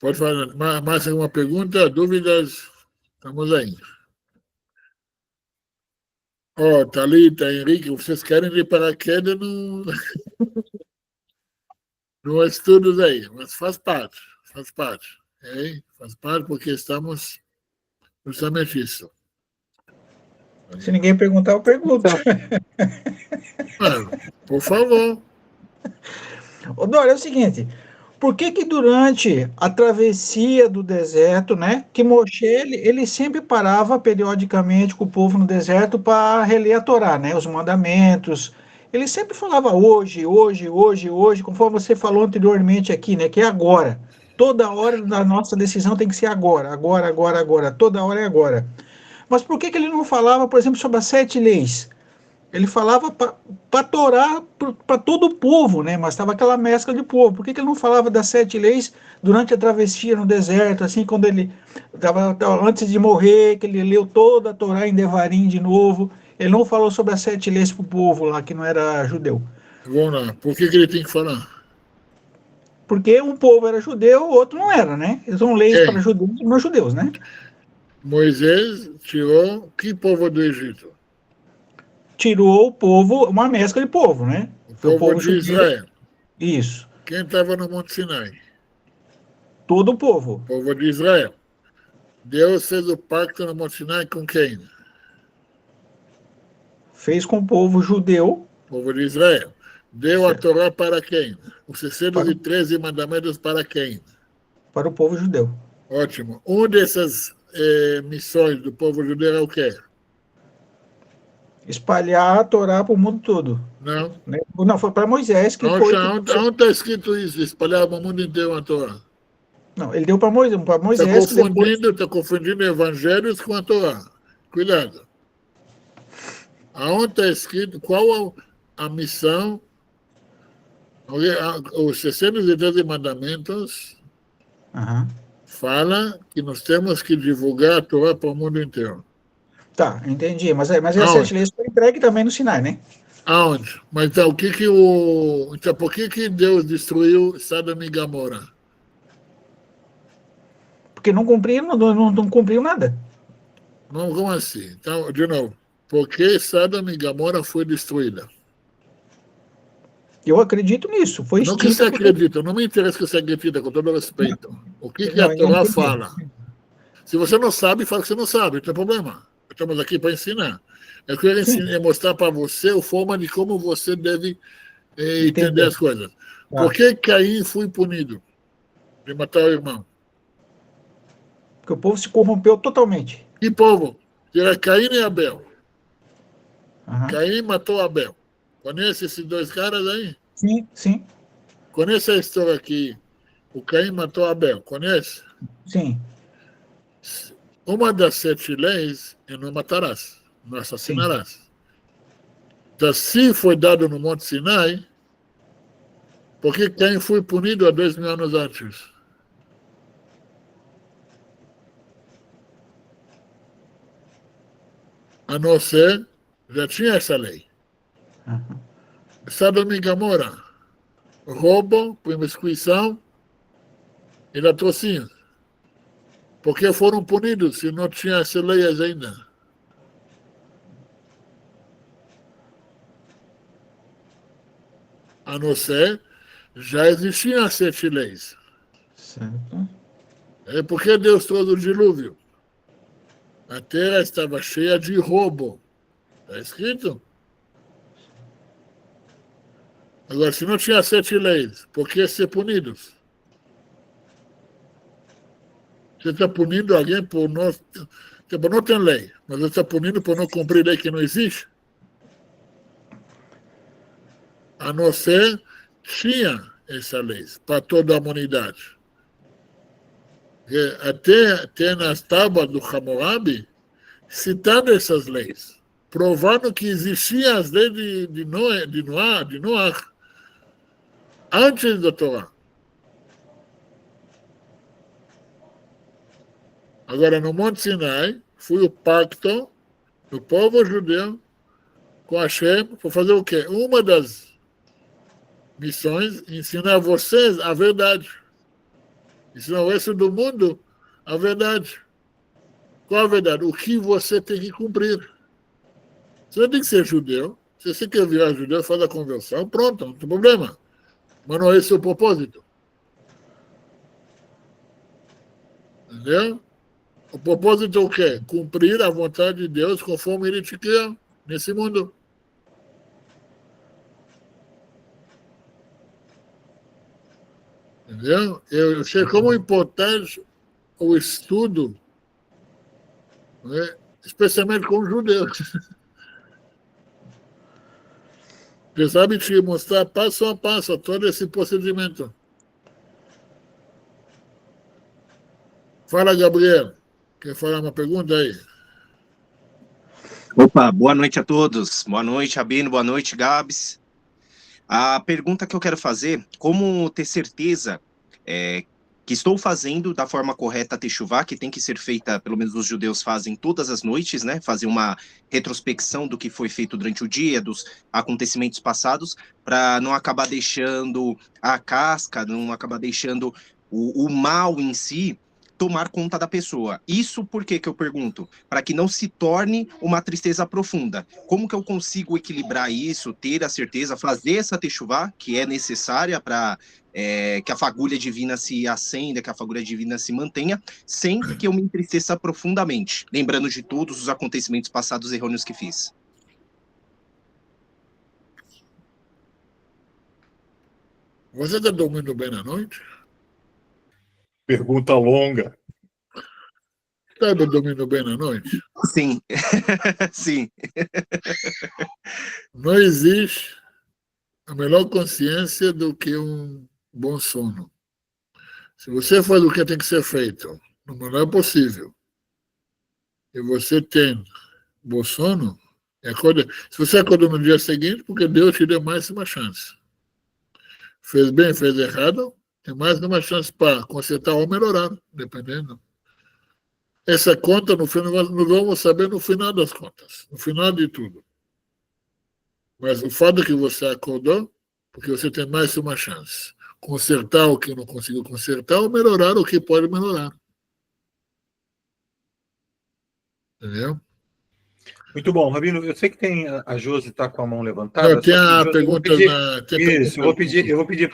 Pode fazer mais alguma pergunta, dúvidas? Estamos aí. Ó, Thalita, Henrique, vocês querem ir para a queda no estudos aí, mas faz parte, okay? Faz parte porque estamos justamente isso. Se ninguém perguntar, eu pergunto. Por favor. Ô, Dória, é o seguinte, por que que durante a travessia do deserto, né, que Moshe, ele sempre parava periodicamente com o povo no deserto para reler a Torá, né, os mandamentos, ele sempre falava hoje, hoje, hoje, hoje, conforme você falou anteriormente aqui, né, que é agora, toda hora da nossa decisão tem que ser agora, agora, agora, agora, toda hora é agora. Mas por que que ele não falava, por exemplo, sobre as 7 leis? Ele falava para Torá, para todo o povo, né? Mas estava aquela mescla de povo. Por que que ele não falava das 7 leis durante a travessia no deserto, assim, quando ele estava antes de morrer, que ele leu toda a Torá em Devarim de novo? Ele não falou sobre as 7 leis para o povo lá, que não era judeu. Vamos lá. Por que ele tem que falar? Porque um povo era judeu, o outro não era, né? São leis para judeus e não judeus, né? Moisés tirou que povo do Egito? Tirou o povo, uma mescla de povo, né? O povo de Israel. Isso. Quem estava no Monte Sinai? Todo o povo. O povo de Israel. Deus fez o pacto no Monte Sinai com quem? Fez com o povo judeu. O povo de Israel. Deu Certo. a Torá para quem? Os 613 mandamentos para quem? Para o povo judeu. Ótimo. Dessas missões do povo judeu é o quê? Espalhar a Torá para o mundo todo. Não. Né? Não, foi para Moisés que foi. Onde está escrito isso? Espalhar para o mundo inteiro a Torá. Não, ele deu para Moisés. Está confundindo evangelhos com a Torá. Cuidado. Aonde está escrito qual a missão? Os 613 mandamentos fala que nós temos que divulgar a Torá para o mundo inteiro. Tá, entendi. Mas as 7 leis foram entregues também no Sinai, né? Aonde? Mas então, então por que Deus destruiu Sodoma e Gomorra? Porque não cumpriu nada. Não, como assim? Então, de novo, por que Sodoma e Gomorra foi destruída? Eu acredito nisso. Foi não que você acredita, não me interessa que você acredita, com todo respeito. O que a Torá fala? Se você não sabe, fala que você não sabe, não tem problema. Estamos aqui para ensinar. Eu quero mostrar para você a forma de como você deve entender as coisas. Por que Caim foi punido de matar o irmão? Porque o povo se corrompeu totalmente. Que povo? Era Caim e Abel. Caim matou Abel. Conhece esses dois caras aí? Sim, sim. Conhece a história aqui? O Caim matou Abel. Conhece? Sim. Uma das 7 leis é não matarás, não assassinarás. Sim. Então, se foi dado no Monte Sinai, por que Caim foi punido há 2.000 anos antes? A não ser, já tinha essa lei. Sodoma e Gomorra, roubo, promiscuição e latrocínio. Por que foram punidos se não tinha essas leis ainda? A não ser, já existiam as 7 leis. Certo. É porque Deus trouxe o dilúvio. A terra estava cheia de roubo. Está escrito? Agora, se não tinha 7 leis, por que ser punidos? Você está punindo alguém por não... Tipo, não tem lei, mas você está punindo por não cumprir lei que não existe? A não ser, tinha essa lei para toda a humanidade. Até nas tábuas do Hammurabi, citando essas leis, provando que existiam as leis de Noé, antes da Torá. Agora, no Monte Sinai, foi o pacto do povo judeu com Hashem para fazer o quê? Uma das missões, ensinar vocês a verdade. E se não, o resto do mundo, a verdade. Qual a verdade? O que você tem que cumprir. Você não tem que ser judeu. Se você quer virar judeu, faz a conversão, pronto, não tem problema. Mas não é esse o propósito. Entendeu? O propósito é o quê? Cumprir a vontade de Deus conforme Ele te criou nesse mundo. Entendeu? Eu sei como é importante o estudo, né? Especialmente com os judeus. Você sabe te mostrar passo a passo todo esse procedimento. Fala, Gabriel. Quer falar uma pergunta aí? Opa, boa noite a todos. Boa noite, Rabino. Boa noite, Gabs. A pergunta que eu quero fazer, como ter certeza que estou fazendo da forma correta a Teshuvá, que tem que ser feita, pelo menos os judeus fazem todas as noites, né? Fazer uma retrospecção do que foi feito durante o dia, dos acontecimentos passados, para não acabar deixando a casca, não acabar deixando o mal em si tomar conta da pessoa. Isso por que eu pergunto? Para que não se torne uma tristeza profunda. Como que eu consigo equilibrar isso, ter a certeza, fazer essa techuvá, que é necessária para que a fagulha divina se acenda, que a fagulha divina se mantenha, sem que eu me entristeça profundamente, lembrando de todos os acontecimentos passados errôneos que fiz. Você está dormindo bem à noite? Pergunta longa. Está dormindo bem à noite? Sim, sim. Não existe a melhor consciência do que um bom sono. Se você faz o que tem que ser feito, não é possível, e você tem bom sono, se você acordou no dia seguinte, porque Deus te deu mais uma chance. Fez bem, fez errado, tem mais uma chance para consertar ou melhorar, dependendo. Essa conta, no final, nós vamos saber no final das contas, no final de tudo. Mas o fato é que você acordou, porque você tem mais uma chance. Consertar o que não conseguiu consertar ou melhorar o que pode melhorar. Entendeu? Muito bom, Rabino. Eu sei que tem a Josi está com a mão levantada. Não, tem a Josi, pergunta Isso,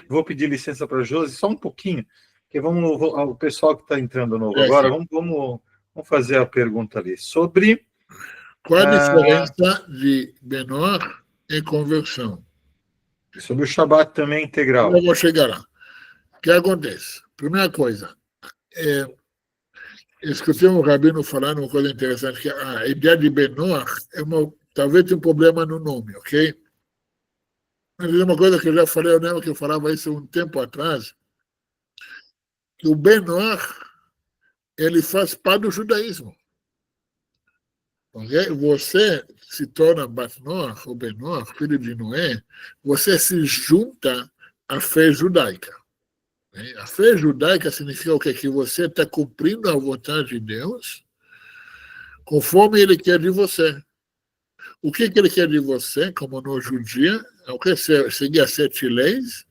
vou pedir licença para a Josi só um pouquinho, porque o pessoal que está entrando novo agora, vamos fazer a pergunta ali sobre qual a diferença de menor em conversão. Sobre o Shabat também integral. Eu vou chegar lá. O que acontece? Primeira coisa, escutei um rabino falando uma coisa interessante, que a ideia de menor talvez tenha um problema no nome, ok? Mas é uma coisa que eu já falei, eu lembro que eu falava isso um tempo atrás, que o menor, ele faz parte do judaísmo. Okay? Você se torna Batnor, ou Benor, filho de Noé, você se junta à fé judaica. A fé judaica significa o quê? Que você está cumprindo a vontade de Deus conforme Ele quer de você. O que Ele quer de você, como no judia, é o que? Seguir as 7 leis.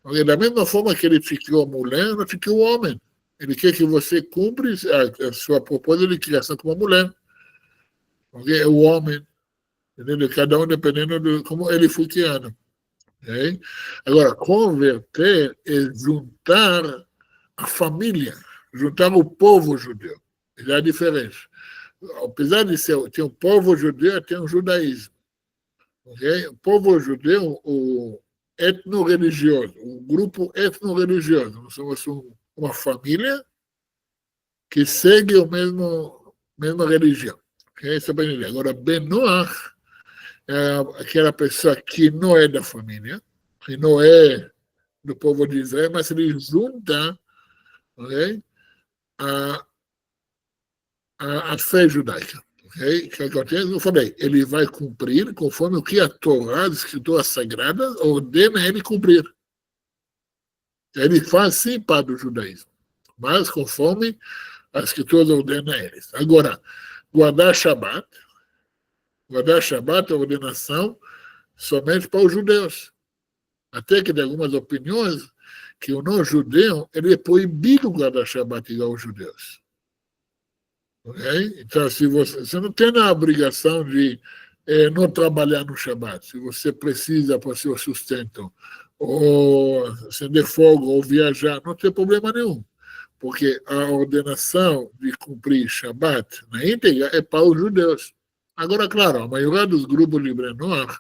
Porque da mesma forma que Ele te criou mulher, não te criou homem. Ele quer que você cumpra a sua propósito de criação como mulher. Porque o homem, entendeu? Cada um dependendo de como ele foi criado. Okay? Agora, converter é juntar a família, juntar o povo judeu. Já é diferente. Apesar de ter um povo judeu, tem um judaísmo. Okay? O povo judeu, o etno-religioso, o grupo etno-religioso. Nós somos uma família que segue a mesma religião. Okay? Agora, Benoach é aquela pessoa que não é da família, que não é do povo de Israel, mas ele junta, okay, a fé judaica. Okay? O que acontece? Eu falei, ele vai cumprir conforme o que a Torá, a Escritura Sagrada, ordena ele cumprir. Ele faz sim parte do judaísmo, mas conforme a Escritura ordena a eles. Agora, guardar Shabbat é a ordenação somente para os judeus. Até que, de algumas opiniões, que o não-judeu ele é proibido guardar Shabat igual os judeus. Okay? Então, se você não tem a obrigação de não trabalhar no Shabat, se você precisa para o seu sustento, ou acender fogo, ou viajar, não tem problema nenhum. Porque a ordenação de cumprir Shabat na íntegra é para os judeus. Agora, claro, a maioria dos grupos Libre-Noir,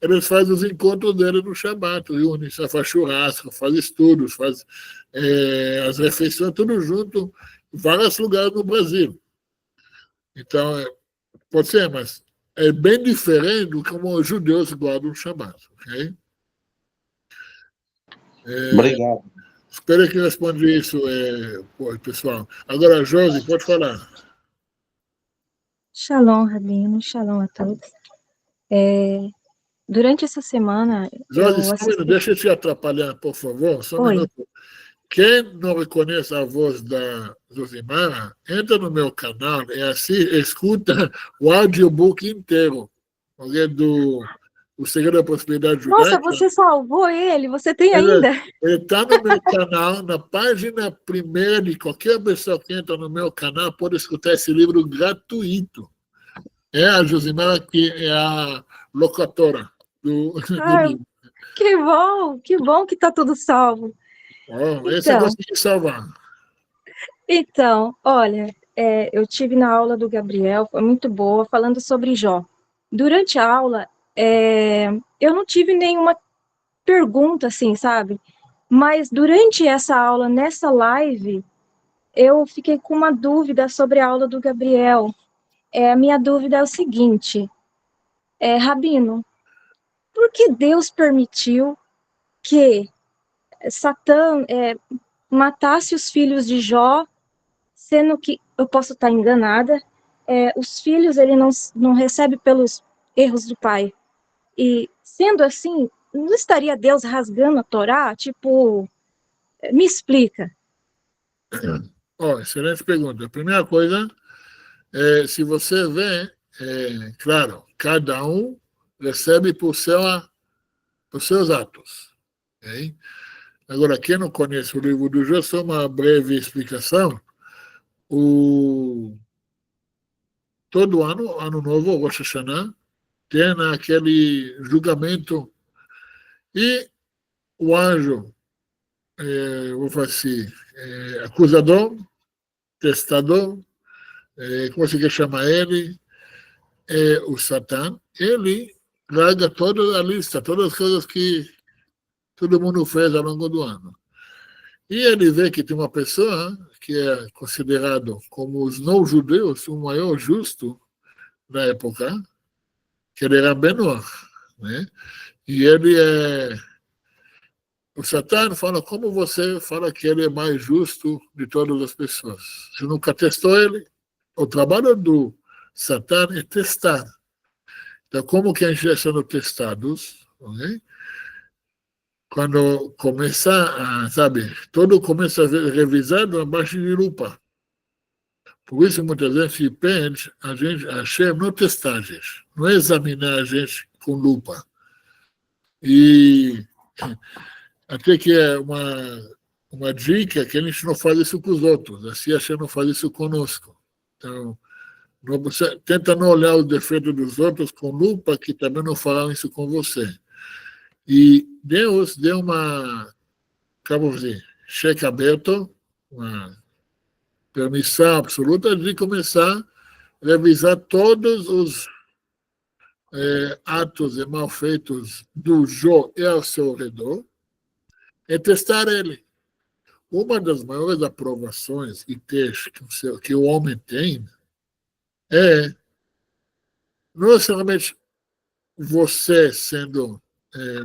eles fazem os encontros deles no Shabat, unem, faz churrasco, faz estudos, faz as refeições, tudo junto, em vários lugares no Brasil. Então, pode ser, mas é bem diferente do como os judeus guardam o Shabat. Okay? Obrigado. Espero que responda isso, pessoal. Agora, Josi, pode falar. Shalom, Rabino, shalom a todos. Durante essa semana, Josi, eu assisti... deixa eu te atrapalhar, por favor, só um minuto. Quem não reconhece a voz da Josimara, entra no meu canal e assim escuta o audiobook inteiro. Do O Segredo da Prosperidade Judaica. Nossa, você salvou ele? Você tem ainda? Ele está no meu canal, na página primeira de qualquer pessoa que entra no meu canal pode escutar esse livro gratuito. É a Josimara que é a locutora do livro. Que bom que está tudo salvo. Esse eu consegui salvar. Então, olha, eu tive na aula do Gabriel, foi muito boa, falando sobre Jó. Durante a aula, eu não tive nenhuma pergunta, assim, sabe? Mas durante essa aula, nessa live, eu fiquei com uma dúvida sobre a aula do Gabriel. A minha dúvida é o seguinte, Rabino, por que Deus permitiu que Satã matasse os filhos de Jó, sendo que, eu posso estar enganada, os filhos ele não recebe pelos erros do pai. E, sendo assim, não estaria Deus rasgando a Torá? Tipo, me explica. Excelente pergunta. A primeira coisa, se você vê, claro, cada um recebe por seus atos. Okay? Agora, quem não conhece o livro do Jó, só uma breve explicação. Todo ano novo, Rosh Hashanah, tem aquele julgamento e o anjo, vou falar assim, acusador, testador, como você quer chamar ele, o Satã, ele larga toda a lista, todas as coisas que todo mundo fez ao longo do ano. E ele vê que tem uma pessoa que é considerado como os não-judeus o maior justo na época, que ele era Benoah, né? E ele o Satã fala, como você fala que ele é mais justo de todas as pessoas? Você nunca testou ele? O trabalho do Satã é testar. Então, como que a gente está sendo testados? Okay? Quando começa todo começa a ser revisado abaixo de lupa. Por isso, muitas vezes, se pede a Hashem não testar a gente, não examinar a gente com lupa. E até que é uma dica que a gente não faz isso com os outros, assim a Hashem não faz isso conosco. Então, você tenta não olhar os defeitos dos outros com lupa, que também não farão isso com você. E Deus deu cheque aberto, uma permissão absoluta de começar a revisar todos os atos e malfeitos do Jó e ao seu redor e testar ele. Uma das maiores aprovações e testes que o homem tem não necessariamente você sendo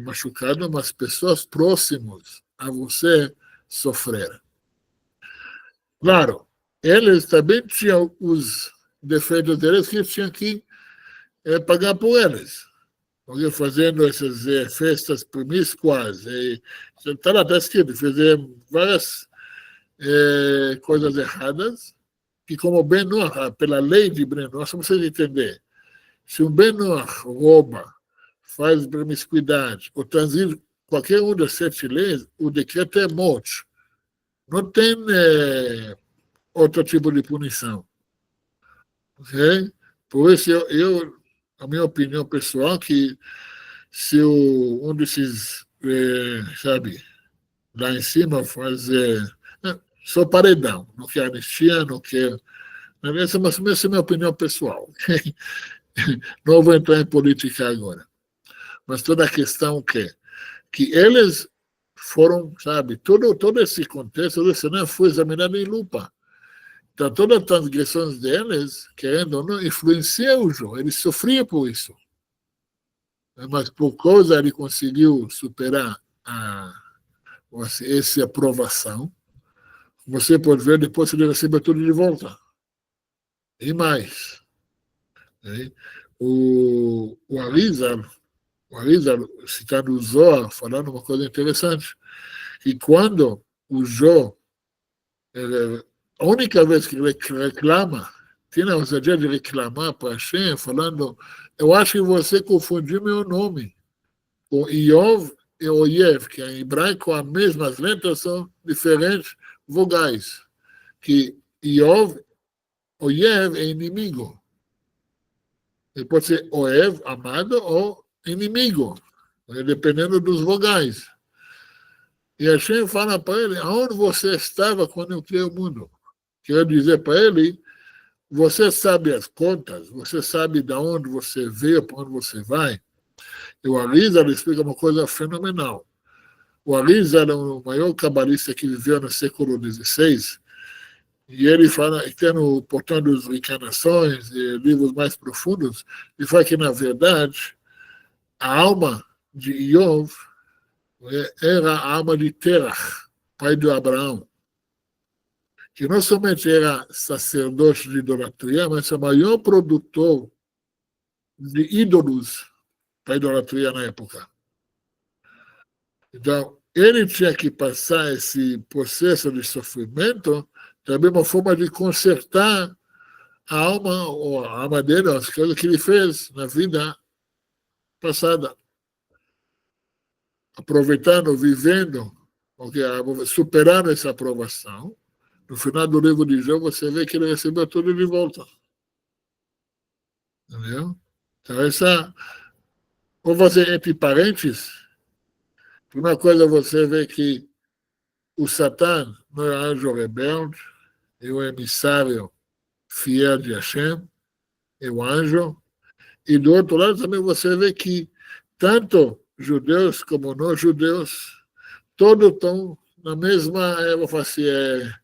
machucado, mas pessoas próximas a você sofreram. Claro, eles também tinham os defeitos deles que tinham que pagar por eles. Porque fazendo essas festas promíscuas, está lá, está escrito, fazer várias coisas erradas, que como Ben-Noach, pela lei de Ben-Noach, só vocês entenderem, se um Ben-Noach rouba, faz promiscuidade, ou qualquer uma das 7 leis, o decreto é morte. Não tem outro tipo de punição. Okay? Por isso, a minha opinião pessoal, que se um desses, sabe, lá em cima fazer só paredão, não quer anistia, não quer... Essa é a minha opinião pessoal. Não vou entrar em política agora. Mas toda a questão que eles foram, sabe, todo esse contexto, todo esse cenário foi examinado em lupa. Então, todas as transgressões deles, querendo ou não, influenciam o Jó. Ele sofria por isso. Mas por causa ele conseguiu superar essa aprovação. Você pode ver, depois ele recebe tudo de volta. E mais. Né? O Arizal, citando o Zohar, falando uma coisa interessante, que quando o Jó, a única vez que ele reclama, tinha a ousadia de reclamar para Hashem, falando, eu acho que você confundiu meu nome. O Iov e o Oyev, que em hebraico as mesmas letras são diferentes vogais. Que Iov, Oyev é inimigo. Ele pode ser Oev, amado, ou inimigo, dependendo dos vogais. E Hashem fala para ele, aonde você estava quando eu criei o mundo? Quero dizer para ele, você sabe as contas, você sabe de onde você veio, para onde você vai. E o Arizal explica uma coisa fenomenal. O Arizal é o maior cabalista que viveu no século XVI, e ele fala, tem no Portão das Reencarnações, e livros mais profundos, ele fala que, na verdade, a alma de Iov era a alma de Terach, pai de Abraão, que não somente era sacerdote de idolatria, mas o maior produtor de ídolos para a idolatria na época. Então, ele tinha que passar esse processo de sofrimento também uma forma de consertar a alma, ou a alma dele, as coisas que ele fez na vida passada. Aproveitando, vivendo, superando essa aprovação. No final do livro de Jó, você vê que ele recebeu tudo de volta. Entendeu? Então, vou fazer entre parênteses. Uma coisa, você vê que o Satã não é anjo rebelde, é o emissário fiel de Hashem, é o anjo. E do outro lado também você vê que tanto judeus como não judeus, todos estão na mesma, eu vou fazer,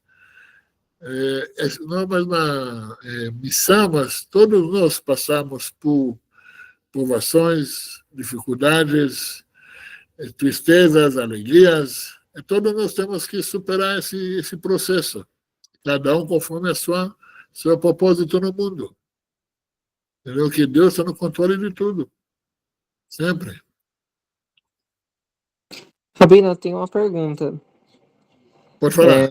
não a mesma missão, mas todos nós passamos por provações, dificuldades, tristezas, alegrias. E todos nós temos que superar esse processo, cada um conforme a seu propósito no mundo. Entendeu? Que Deus está no controle de tudo, sempre. Rabino, eu tenho uma pergunta. Pode falar.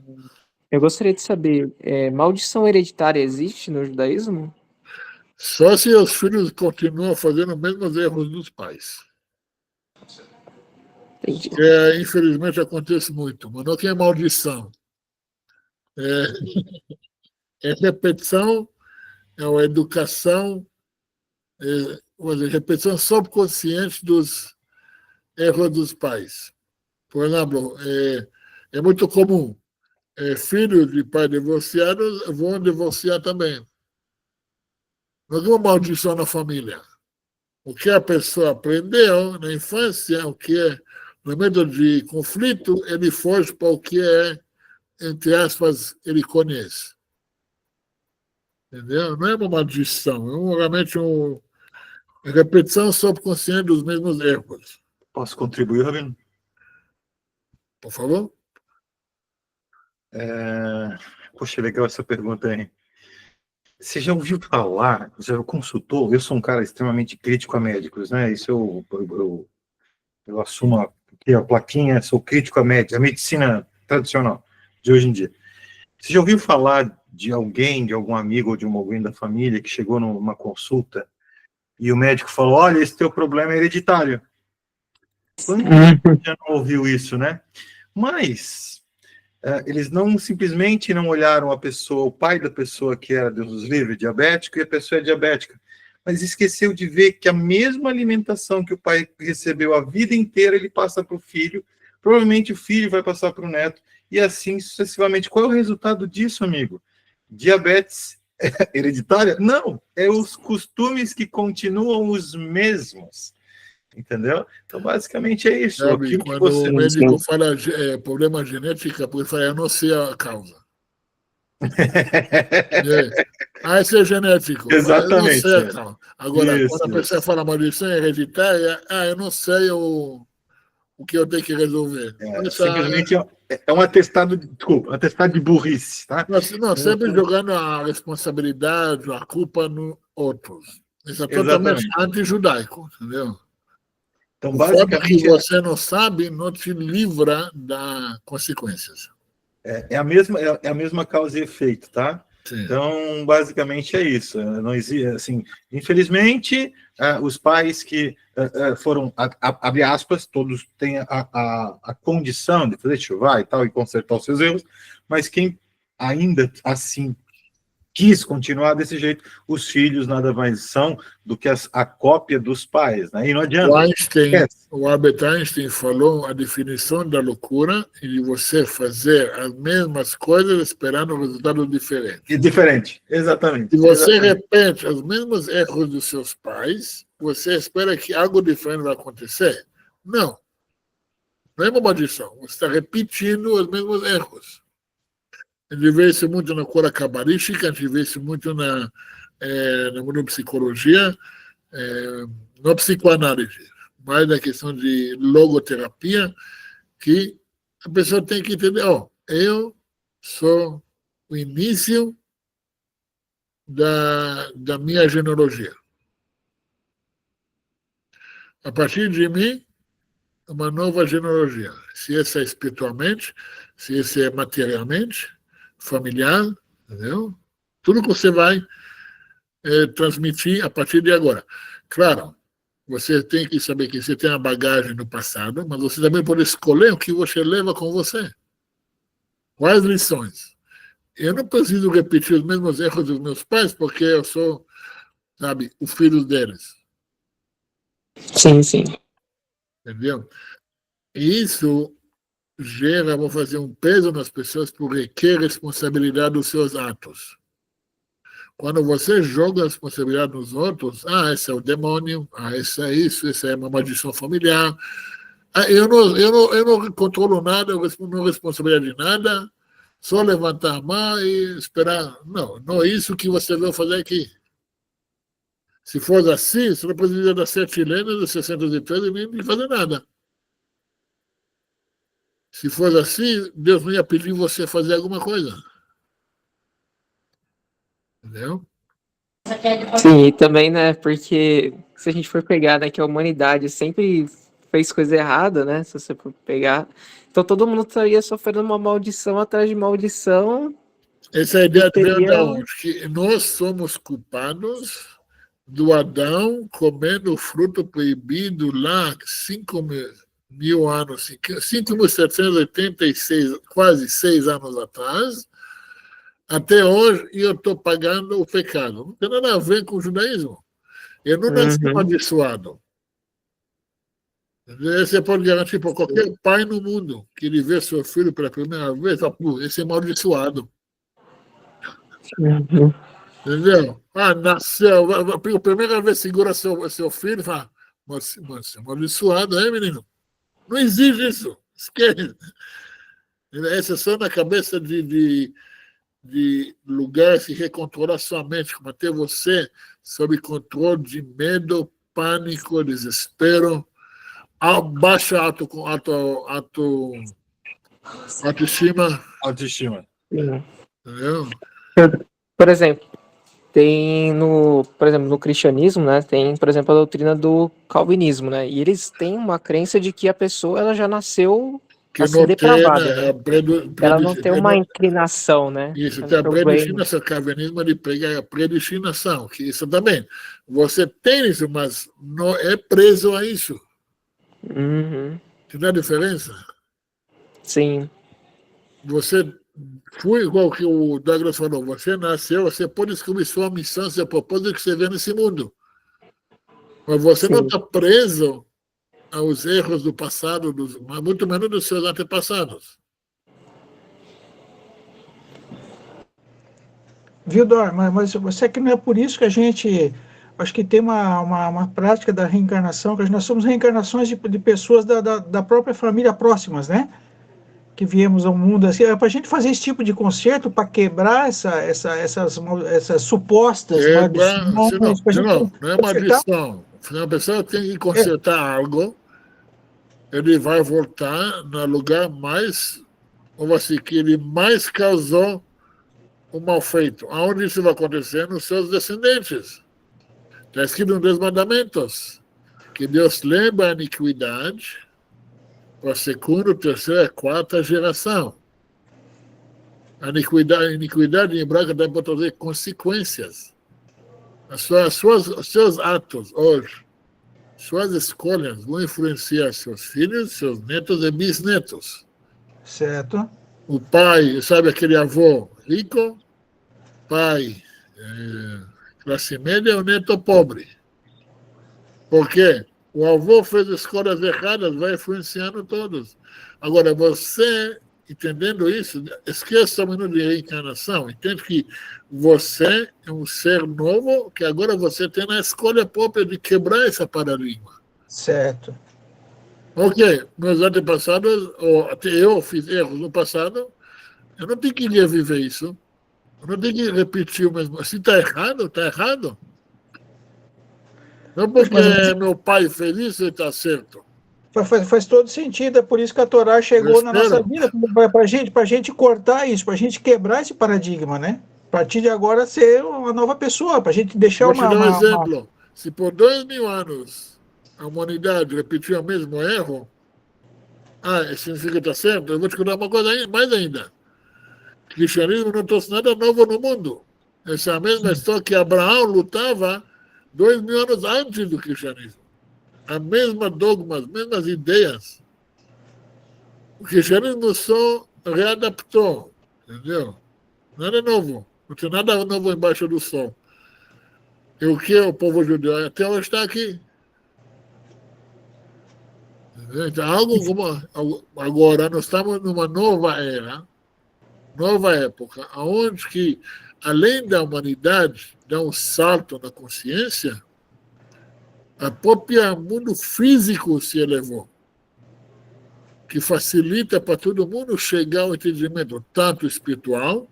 Eu gostaria de saber, maldição hereditária existe no judaísmo? Só se os filhos continuam fazendo os mesmos erros dos pais. Entendi. Infelizmente acontece muito, mas não é maldição. É repetição, é uma educação, repetição subconsciente dos erros dos pais. Por exemplo, é muito comum, filhos de pais divorciados vão divorciar também. Não é uma maldição na família. O que a pessoa aprendeu na infância, o que é no meio de conflito, ele foge para o que entre aspas, ele conhece. Entendeu? Não é uma maldição, realmente uma repetição subconsciente dos mesmos erros. Posso contribuir, Rabino? Por favor? Poxa, legal essa pergunta aí. Você já ouviu falar, já consultou? Eu sou um cara extremamente crítico a médicos, né? Isso eu assumo aqui a plaquinha, sou crítico a medicina tradicional de hoje em dia. Você já ouviu falar de alguém, de algum amigo ou de alguém da família que chegou numa consulta e o médico falou, olha, esse teu problema é hereditário? Quando gente já não ouviu isso, né? Mas eles não simplesmente não olharam a pessoa, o pai da pessoa que era, Deus nos livre, diabético, e a pessoa é diabética, mas esqueceu de ver que a mesma alimentação que o pai recebeu a vida inteira, ele passa para o filho, provavelmente o filho vai passar para o neto, e assim sucessivamente. Qual é o resultado disso, amigo? Diabetes hereditária? Não, é os costumes que continuam os mesmos. Entendeu? Então, basicamente é isso. Sabe, Aquilo que quando você... o médico fala problema genético, porque fala, eu não sei a causa. Isso é genético. Exatamente. Eu não sei a causa. Agora, Isso, quando a pessoa fala maldição hereditária, eu não sei o que eu tenho que resolver. Simplesmente é um atestado, desculpa, um atestado de burrice, tá? Não, sempre jogando a responsabilidade, a culpa nos outros. Isso é totalmente anti-judaico, entendeu? Então, O fato que basicamente, você não sabe não te livra das consequências. é a mesma causa e efeito, tá? Sim. Então, basicamente é isso. Não existe, assim, infelizmente, os pais que foram, abre aspas, todos têm a condição de fazer chuva e tal, e consertar os seus erros, mas quem ainda assim quis continuar desse jeito, os filhos nada mais são do que a cópia dos pais, né? E não adianta. O Albert Einstein falou a definição da loucura é de você fazer as mesmas coisas esperando resultados diferentes. E diferente, exatamente. Se você repete os mesmos erros dos seus pais, você espera que algo diferente vai acontecer? Não. Não é uma maldição. Você está repetindo os mesmos erros. A gente vê isso muito na cura cabalística, a gente vê isso muito na psicologia, na psicoanálise, mais na questão de logoterapia, que a pessoa tem que entender, eu sou o início da minha genealogia. A partir de mim, uma nova genealogia. Se essa é espiritualmente, se esse é materialmente, familiar, entendeu? Tudo que você vai transmitir a partir de agora. Claro, você tem que saber que você tem uma bagagem no passado, mas você também pode escolher o que você leva com você. Quais lições? Eu não preciso repetir os mesmos erros dos meus pais, porque eu sou, sabe, o filho deles. Sim, sim. Entendeu? E isso gera, vou fazer um peso nas pessoas por requer responsabilidade dos seus atos. Quando você joga a responsabilidade nos outros, esse é o demônio, esse é isso, essa é uma maldição familiar, eu não controlo nada, eu não responsabilidade de nada, só levantar a mão e esperar. Não é isso que você veio fazer aqui. Se for assim, você não precisa das 7 lendas, dos 613 e nem fazer nada. Se for assim, Deus não ia pedir você fazer alguma coisa. Entendeu? Sim, e também, né, porque se a gente for pegar, né, que a humanidade sempre fez coisa errada, né, se você for pegar, então todo mundo estaria sofrendo uma maldição atrás de maldição. Essa ideia veio de onde? Que nós somos culpados do Adão comendo o fruto proibido lá 5.000 anos, 5.786, quase 6 anos atrás, até hoje, e eu estou pagando o pecado. Não tem nada a ver com o judaísmo. Eu não nasci amaldiçoado. Você pode garantir para qualquer pai no mundo que ele vê seu filho pela primeira vez, esse é amaldiçoado. Entendeu? Nasceu, a primeira vez segura seu filho e fala, mas é amaldiçoado, menino? Não existe isso. Esquece. Essa é só na cabeça de lugares que recontrolar sua mente, manter você sob controle de medo, pânico, desespero, baixa autoestima. Autoestima. Entendeu? Por exemplo, no cristianismo, né, tem, por exemplo, a doutrina do calvinismo, né, e eles têm uma crença de que a pessoa ela já nasceu que assim, não depravada, tem, né? Ela não tem uma inclinação, né? Isso, tem a predestinação. O calvinismo ele pega a predestinação, que isso também. Você tem isso, mas não é preso a isso. Uhum. Entendeu a diferença? Sim. Você foi igual que o Douglas falou, você nasceu, você pode descobrir sua missão, seu propósito que você vê nesse mundo. Mas você não Sim. está preso aos erros do passado, mas muito menos dos seus antepassados. Viu, Dor? Mas você que não é por isso que a gente. Acho que tem uma prática da reencarnação, que nós somos reencarnações de pessoas da própria família próximas, né? Que viemos ao mundo assim. É para a gente fazer esse tipo de conserto, para quebrar essas supostas maldições, para a gente Não é consertar. maldição. Se a pessoa tem que É, consertar algo, ele vai voltar no lugar mais, ou assim, que ele mais causou o mal feito. Aonde isso vai acontecer? Nos seus descendentes. Está escrito nos Mandamentos que Deus lembra a iniquidade para a segunda, terceira e quarta geração. A iniquidade em hebraico dá para trazer consequências. Os seus atos hoje, suas escolhas vão influenciar seus filhos, seus netos e bisnetos. certo. O pai, sabe aquele avô rico, pai classe média, o neto pobre. Por quê? O avô fez escolhas erradas, vai influenciando todos. Agora, você, entendendo isso, esqueça o minuto de reencarnação. Entende que você é um ser novo, que agora você tem a escolha própria de quebrar esse paradigma. Certo. Ok, meus antepassados, ou até eu fiz erros no passado, eu não tenho que reviver isso. Eu não tenho que repetir o mesmo. Se está errado, está errado. Não porque Mas meu pai fez isso, ele está certo. faz todo sentido, é por isso que a Torá Eu chegou na nossa espero. vida, para gente cortar isso, para a gente quebrar esse paradigma, né? A partir de agora ser uma nova pessoa, para a gente deixar Vou te dar um exemplo. Se por 2000 anos a humanidade repetiu o mesmo erro, isso significa que está certo, eu vou te contar uma coisa mais ainda. O cristianismo não trouxe nada novo no mundo. Essa é a mesma história que Abraão lutava 2000 anos antes do cristianismo. A mesma dogma, as mesmas ideias. O cristianismo só readaptou, entendeu? Nada novo. Não tem nada novo embaixo do sol. E o que o povo judeu até hoje está aqui. Então, agora nós estamos numa nova era, nova época, onde que, além da humanidade dar um salto na consciência, a própria mundo físico se elevou, que facilita para todo mundo chegar ao entendimento tanto espiritual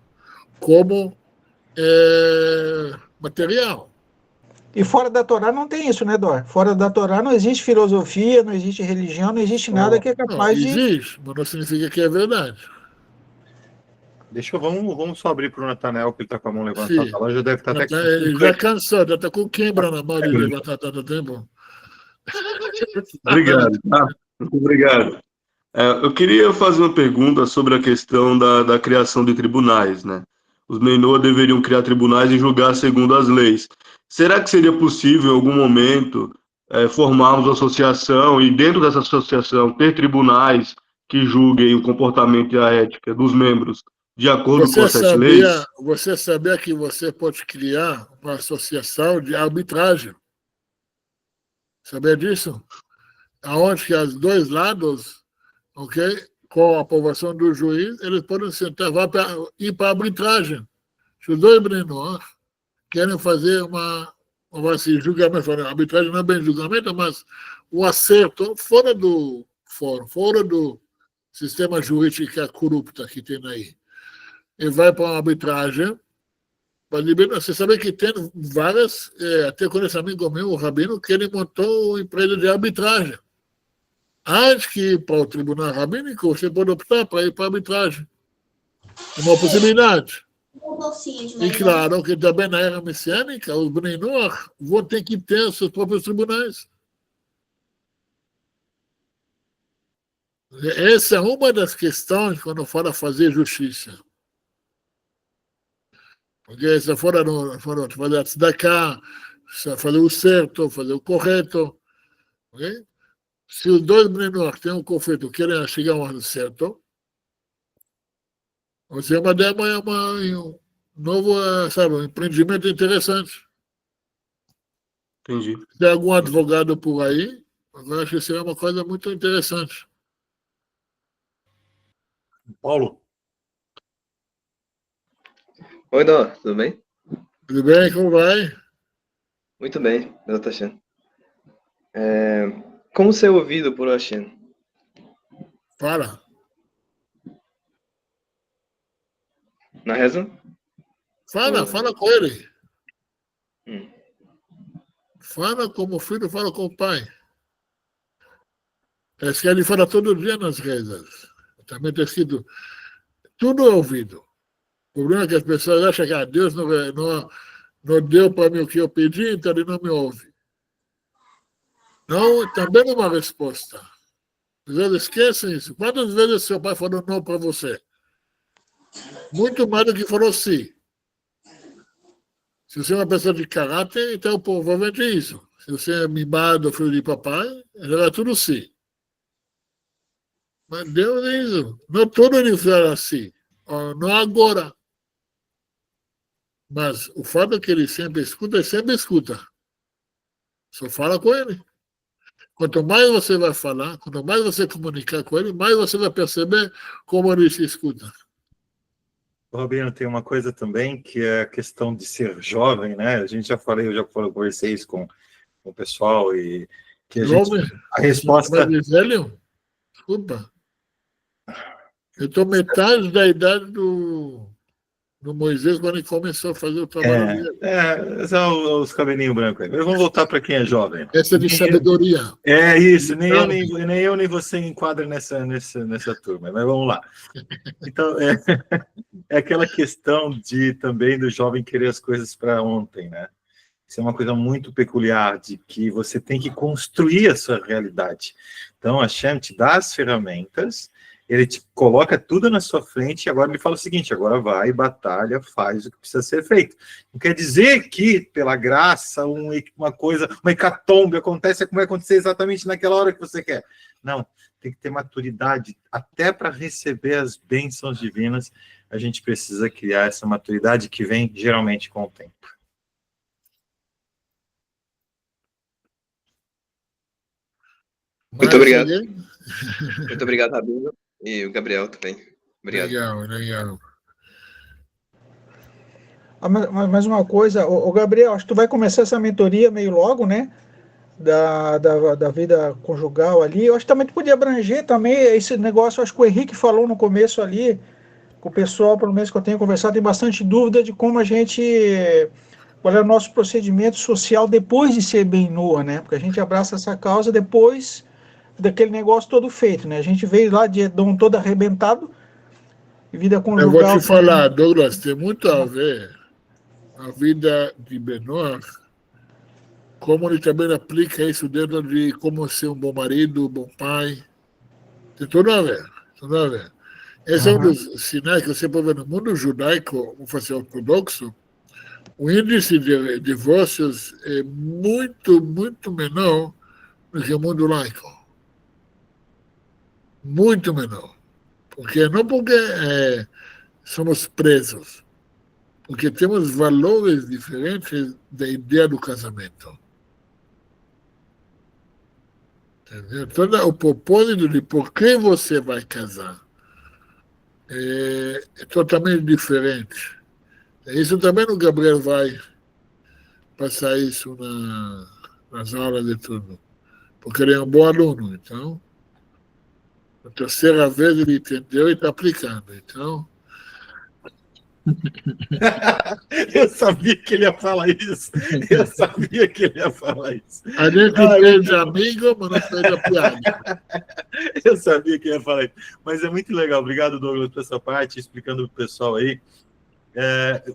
como material. E fora da Torá não tem isso, né, Dor? Fora da Torá não existe filosofia, não existe religião, não existe nada que é Não, capaz de. existe, mas não significa que é verdade. Vamos só abrir para o Natanael, que ele está com a mão levantada Sim. lá, já deve estar até com Ele já cansou, já está com quebra na mão de levantar tanto tempo. Obrigado. Muito obrigado. Eu queria fazer uma pergunta sobre a questão da criação de tribunais, né? Os Meinoa deveriam criar tribunais e julgar segundo as leis. Será que seria possível, em algum momento, formarmos uma associação e, dentro dessa associação, ter tribunais que julguem o comportamento e a ética dos membros de acordo com as 7 leis? Você sabia que você pode criar uma associação de arbitragem? Sabia disso? Aonde que os dois lados, ok, com a aprovação do juiz, eles podem sentar, ir para a arbitragem. Se os dois menores querem fazer julgamento, arbitragem não é bem julgamento, mas o acerto fora do fórum, fora do sistema jurídico corrupto que tem aí. E vai para uma arbitragem. Você sabe que tem várias, até com esse amigo meu, o Rabino, que ele montou uma empresa de arbitragem. Antes que ir para o tribunal rabínico, você pode optar para ir para a arbitragem. É uma possibilidade. E claro que também na era messiânica, os Bnei Noach vão ter que ter os seus próprios tribunais. Essa é uma das questões quando fala fazer justiça. Porque se for fazer a tzedakah, fazer o certo, fazer o correto, okay? Se os dois meninos que têm um conflito querem chegar a um acerto, você é um novo, sabe, um empreendimento interessante. Entendi. Se tem algum advogado por aí, eu acho que seria uma coisa muito interessante. Paulo, Oi, Dó, tudo bem? Tudo bem? Como vai? Muito bem, doutor Hashem. Como ser ouvido por Hashem? Fala. Na reza? Fala com ele. Hum. Fala como o filho fala com o pai. Parece que ele fala todo dia nas rezas. Também tem sido tudo ouvido. O problema é que as pessoas acham que Deus não deu para mim o que eu pedi, então ele não me ouve. Não, também não é uma resposta. Às vezes esquecem isso. Quantas vezes seu pai falou não para você? Muito mais do que falou sim. Se você é uma pessoa de caráter, então provavelmente é isso. Se você é mimado, filho de papai, era tudo sim. Mas Deus é isso. Não todo ele fala assim. Não agora. Mas o fato é que ele sempre escuta. Só fala com ele. Quanto mais você vai falar, quanto mais você comunicar com ele, mais você vai perceber como ele se escuta. Robinho, tem uma coisa também que é a questão de ser jovem, né? Eu já conversei isso com o pessoal e que a resposta... Mas velho, desculpa. Eu estou metade da idade do Moisés quando ele começou a fazer o trabalho dele. São os cabelinhos brancos aí. Mas vamos voltar para quem é jovem. Essa é de sabedoria. É isso, nem eu nem você enquadra nessa turma, mas vamos lá. Então, é aquela questão também do jovem querer as coisas para ontem, né? Isso é uma coisa muito peculiar, de que você tem que construir a sua realidade. Então, a Hashem te dá as ferramentas, ele te coloca tudo na sua frente e agora ele fala o seguinte, agora vai, batalha, faz o que precisa ser feito. Não quer dizer que, pela graça, uma hecatombe acontece como vai acontecer exatamente naquela hora que você quer. Não, tem que ter maturidade. Até para receber as bênçãos divinas, a gente precisa criar essa maturidade que vem geralmente com o tempo. Muito obrigado. Muito obrigado, Rabino. E o Gabriel também. Obrigado. Legal. Mais uma coisa, o Gabriel, acho que tu vai começar essa mentoria meio logo, né? Da vida conjugal ali. Eu acho que também tu podia abranger também esse negócio, acho que o Henrique falou no começo ali, com o pessoal, pelo menos que eu tenho conversado, tem bastante dúvida de como qual é o nosso procedimento social depois de ser bem nua, né? Porque a gente abraça essa causa depois daquele negócio todo feito, né? A gente veio lá de Edom todo arrebentado, vida conjugal... Eu vou te falar, Douglas, tem muito a ver a vida de Benoit, como ele também aplica isso dentro de como ser um bom marido, um bom pai. Tem tudo a ver. Esse é um dos sinais que você pode ver no mundo judaico, vamos fazer ortodoxo, o índice de divórcios é muito, muito menor do que o mundo laico. Muito menor. Não porque somos presos, porque temos valores diferentes da ideia do casamento. Entendeu? Todo o propósito de por que você vai casar é totalmente diferente. Isso também o Gabriel vai passar isso nas aulas de tudo, porque ele é um bom aluno, então a terceira vez ele entendeu e está aplicando, então... Eu sabia que ele ia falar isso. A gente perde amigo, mas não perde a piada. Eu sabia que ia falar isso. Mas é muito legal. Obrigado, Douglas, por essa parte, explicando para o pessoal aí.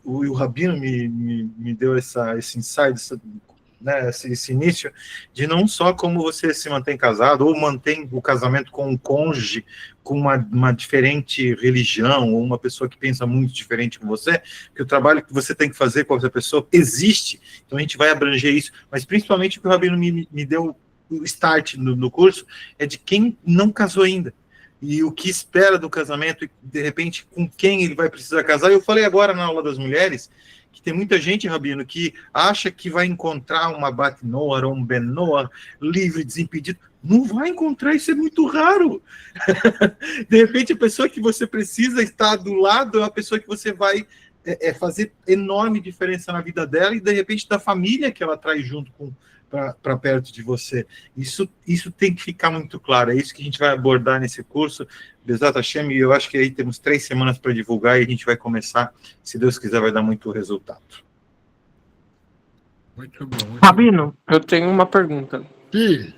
O Rabino me deu esse insight, esse início, de não só como você se mantém casado, ou mantém o casamento com um cônjuge, com uma diferente religião, ou uma pessoa que pensa muito diferente com você, que o trabalho que você tem que fazer com essa pessoa existe, então a gente vai abranger isso, mas principalmente o que o Rabino me deu o start no curso é de quem não casou ainda. E o que espera do casamento, e de repente com quem ele vai precisar casar. Eu falei agora na aula das mulheres que tem muita gente, Rabino, que acha que vai encontrar uma Bat Noah ou um Ben Noah livre, desimpedido. Não vai encontrar, isso é muito raro. De repente, a pessoa que você precisa estar do lado é a pessoa que você vai fazer enorme diferença na vida dela e, de repente, da família que ela traz junto para perto de você. Isso tem que ficar muito claro. É isso que a gente vai abordar nesse curso. Bezat Hashem, e eu acho que aí temos 3 semanas para divulgar e a gente vai começar, se Deus quiser, vai dar muito resultado. Muito bom. Rabino, eu tenho uma pergunta. Sim.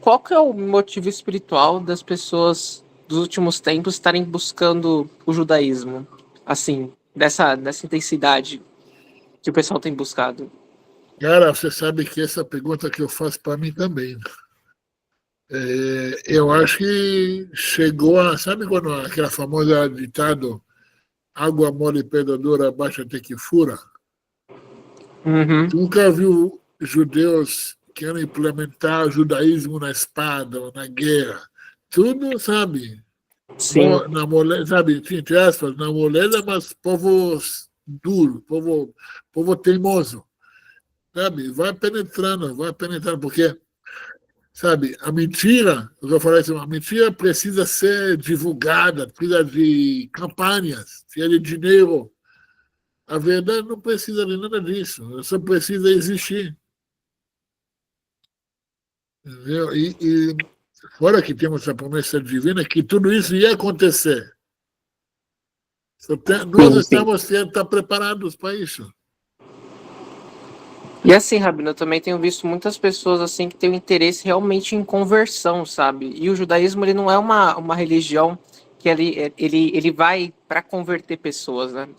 Qual que é o motivo espiritual das pessoas dos últimos tempos estarem buscando o judaísmo? Assim, dessa intensidade que o pessoal tem buscado. Cara, você sabe que essa pergunta que eu faço para mim também. Eu acho que chegou a... Sabe quando aquela famosa ditado água mole pedra dura, baixa até que fura? Uhum. Nunca viu judeus querendo implementar o judaísmo na espada ou na guerra. Tudo, sabe? Sim. Na moleza, sabe, entre aspas, na moleza, mas povo duro, povo teimoso. Sabe? Vai penetrando, porque, sabe, a mentira, eu vou falar isso, a mentira precisa ser divulgada, precisa de campanhas, precisa de dinheiro. A verdade não precisa de nada disso, ela só precisa existir. Entendeu? E fora que temos a promessa divina, que tudo isso ia acontecer. Nós estamos preparados para isso. E assim, Rabino, eu também tenho visto muitas pessoas assim que têm um interesse realmente em conversão, sabe? E o judaísmo, ele não é uma religião que ele vai para converter pessoas, né?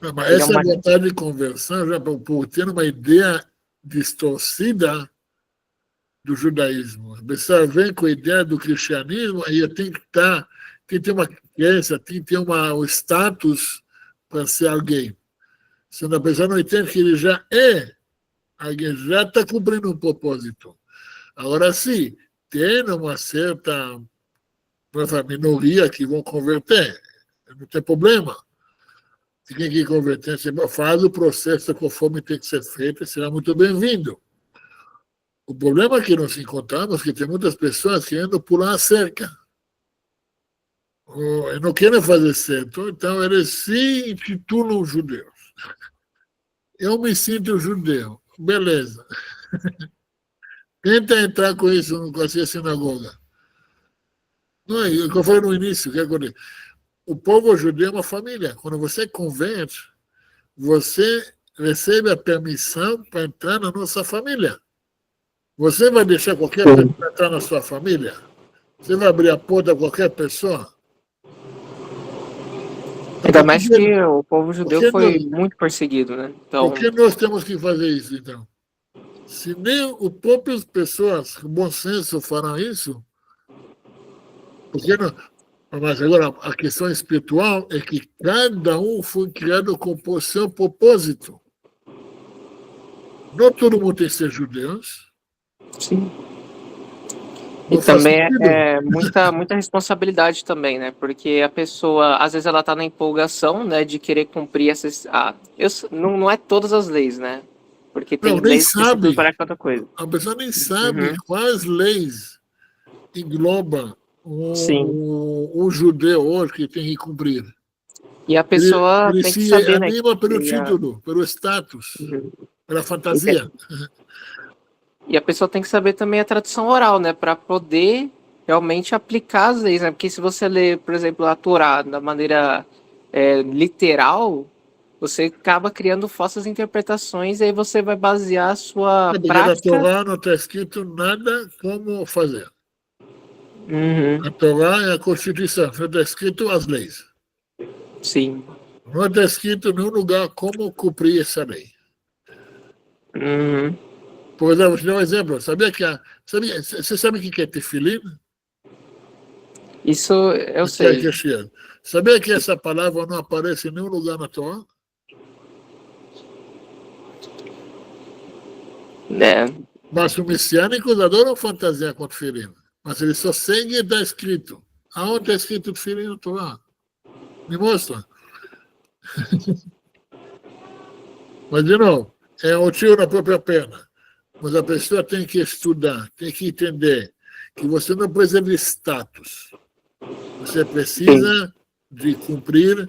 Não, mas essa vontade de conversão, já por ter uma ideia distorcida do judaísmo. A pessoa vem com a ideia do cristianismo, aí tem que ter uma crença, tem que ter um status para ser alguém. Se a pessoa não entende que ele já é alguém, já está cumprindo um propósito. Agora sim, tem uma certa minoria que vão converter, não tem problema. Tem que converter, você faz o processo conforme tem que ser feito, será muito bem-vindo. O problema é que nós encontramos que tem muitas pessoas querendo pular a cerca. Não querem fazer certo, então eles se intitulam judeus. Eu me sinto judeu. Beleza. Tenta entrar com isso, com essa sinagoga. Não, é o que eu falei no início, que o povo judeu é uma família. Quando você converte, você recebe a permissão para entrar na nossa família. Você vai deixar qualquer pessoa entrar na sua família? Você vai abrir a porta a qualquer pessoa? Ainda mais que o povo judeu foi muito perseguido, né? Então... Por que nós temos que fazer isso, então? Se nem as próprias pessoas com bom senso farão isso, por que não? Mas agora, a questão espiritual é que cada um foi criado com o seu propósito. Não todo mundo tem que ser judeus. Sim. E também é muita responsabilidade também, né? Porque a pessoa, às vezes, ela tá na empolgação, né, de querer cumprir essas... não é todas as leis, né? Porque tem leis que se preparam cada coisa. A pessoa nem sabe quais leis engloba um judeu hoje que tem que cumprir. E a pessoa ele tem que se saber, anima, né? Pelo título, pelo status, pela fantasia. E a pessoa tem que saber também a tradição oral, né? Para poder realmente aplicar as leis, né? Porque se você lê, por exemplo, a Torá da maneira literal, você acaba criando falsas interpretações e aí você vai basear a sua prática... Na Torá não está escrito nada como fazer. A Torá é a Constituição, não está escrito as leis. Sim. Não está escrito em nenhum lugar como cumprir essa lei. Por exemplo, vou te dar um exemplo. Você sabe o que é tefilim? Isso eu sei. Sabia que essa palavra não aparece em nenhum lugar na Torá? Mas os messiânicos adoram fantasiar com tefilim. Mas eles só seguem o que está escrito. Aonde está escrito tefilim no Torá? Me mostra. Mas, de novo, é um tiro na própria perna. Mas a pessoa tem que estudar, tem que entender que você não precisa de status. Você precisa de cumprir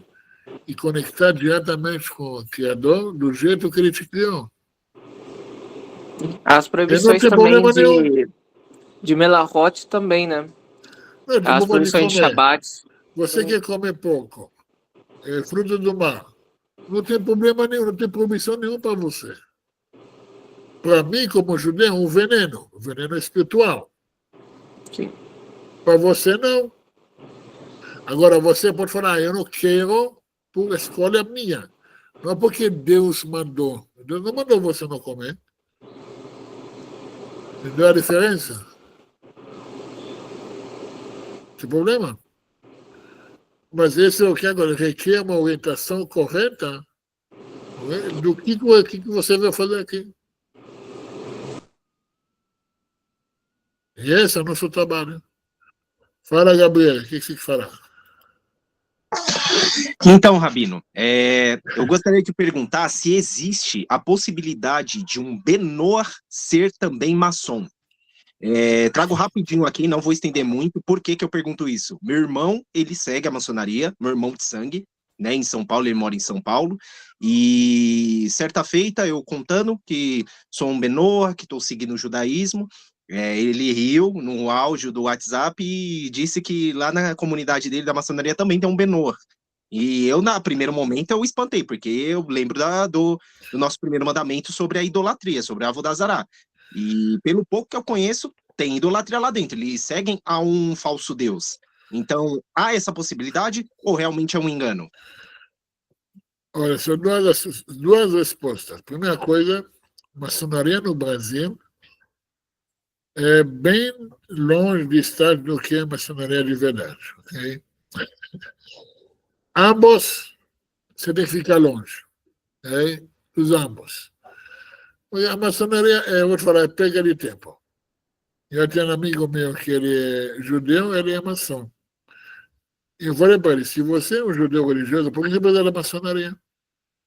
e conectar diretamente com o Criador do jeito que ele te criou. As proibições também de Melahot também, né? Não, as proibições de Shabbat. Você quer comer pouco, fruto do mar, não tem problema nenhum, não tem proibição nenhuma para você. Para mim, como judeu, é um veneno espiritual. Sim. Para você, não. Agora, você pode falar, eu não quero por escolha minha. Não é porque Deus mandou. Deus não mandou você não comer. Entendeu a diferença? Tem problema? Mas esse é o que agora requer uma orientação correta do que você vai fazer aqui. E esse é o nosso trabalho. Fala, Gabriel, o que você quer falar? Então, Rabino, eu gostaria de perguntar se existe a possibilidade de um Benor ser também maçom. Trago rapidinho aqui, não vou estender muito. Por que eu pergunto isso? Meu irmão, ele segue a maçonaria, meu irmão de sangue, né, em São Paulo, ele mora em São Paulo, e certa feita eu contando que sou um Benor, que estou seguindo o judaísmo, ele riu no áudio do WhatsApp e disse que lá na comunidade dele da maçonaria também tem um Benor. E eu, no primeiro momento, eu espantei, porque eu lembro do nosso primeiro mandamento sobre a idolatria, sobre a Avodazará. E pelo pouco que eu conheço, tem idolatria lá dentro. Eles seguem a um falso Deus. Então, há essa possibilidade ou realmente é um engano? Olha, são duas respostas. Primeira coisa, maçonaria no Brasil é bem longe de estar do que é maçonaria de verdade. Okay? Ambos, você tem que ficar longe. Okay? Os ambos. A maçonaria, eu vou te falar, é perda de tempo. Eu tenho um amigo meu que ele é judeu, ele é maçom. Eu falei para ele, se você é um judeu religioso, por que você precisa da maçonaria?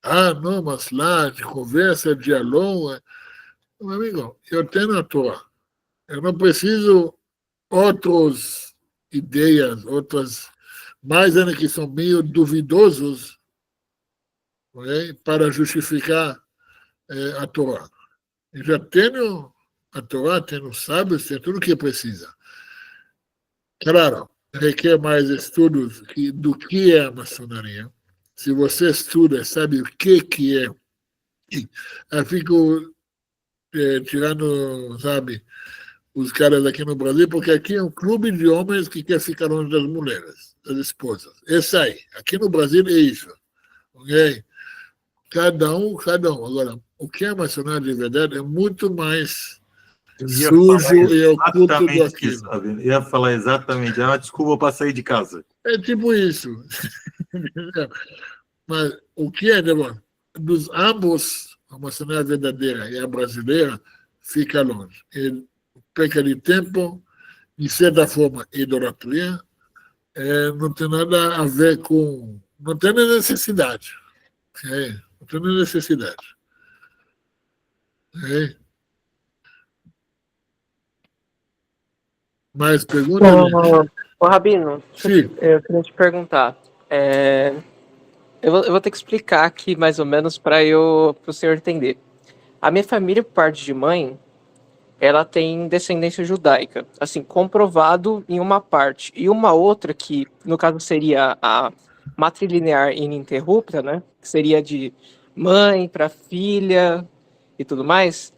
Ah, não, mas lá, de conversa, diálogo. Meu amigo, eu tenho a Torá. Eu não preciso outras ideias, outras, mais ainda que são meio duvidosos, okay, para justificar a Torá. Eu já tenho a Torá, tenho os sábios, tenho tudo o que precisa. Claro, requer mais estudos do que é a maçonaria. Se você estuda, sabe o que é, eu fico tirando, sabe, os caras aqui no Brasil, porque aqui é um clube de homens que quer ficar longe das mulheres, das esposas. Esse aí. Aqui no Brasil é isso. Ok? Cada um. Agora, o que é maçonaria de verdade é muito mais sujo e oculto do aquilo. Eu ia falar exatamente. É uma desculpa para sair de casa. É tipo isso. Mas o que é, dos ambos, a maçonaria verdadeira e a brasileira, fica longe. Perca de tempo, de certa forma, idolatria, não tem nada a ver com... Não tem necessidade. Não tem necessidade. Mais perguntas? Ô, Rabino, Sim. Eu queria te perguntar. Eu vou ter que explicar aqui, mais ou menos, para o senhor entender. A minha família, por parte de mãe, ela tem descendência judaica, assim, comprovado em uma parte. E uma outra, que no caso seria a matrilinear ininterrupta, né? Que seria de mãe para filha e tudo mais,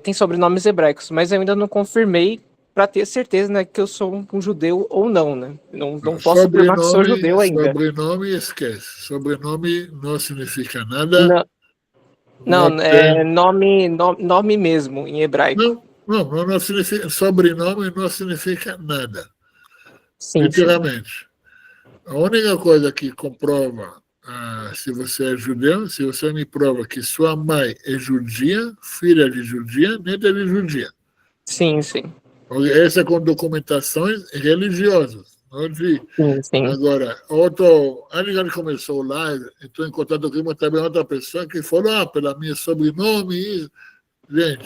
tem sobrenomes hebraicos, mas eu ainda não confirmei para ter certeza, né, que eu sou um judeu ou não, né? Não posso afirmar que sou judeu ainda. Sobrenome esquece. Sobrenome não significa nada. Não, nome mesmo, em hebraico. Não significa, sobrenome não significa nada. Sim, literalmente. Sim. A única coisa que comprova se você é judeu, se você me prova que sua mãe é judia, filha de judia, neta de judia. Sim, sim. Essa é com documentações religiosas. Sim. Agora, antes que começou lá, estou em contato com também outra pessoa que falou, pela minha sobrenome. Gente,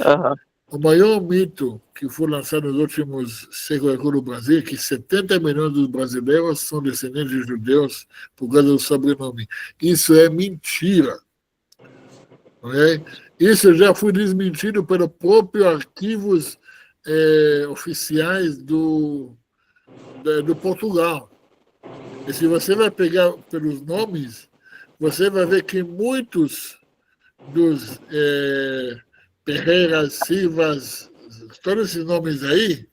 o maior mito que foi lançado nos últimos séculos aqui no Brasil é que 70 milhões dos brasileiros são descendentes de judeus por causa do sobrenome. Isso é mentira. Okay? Isso já foi desmentido pelos próprios arquivos oficiais do Portugal. E se você vai pegar pelos nomes, você vai ver que muitos dos Pereiras, Silvas, todos esses nomes aí,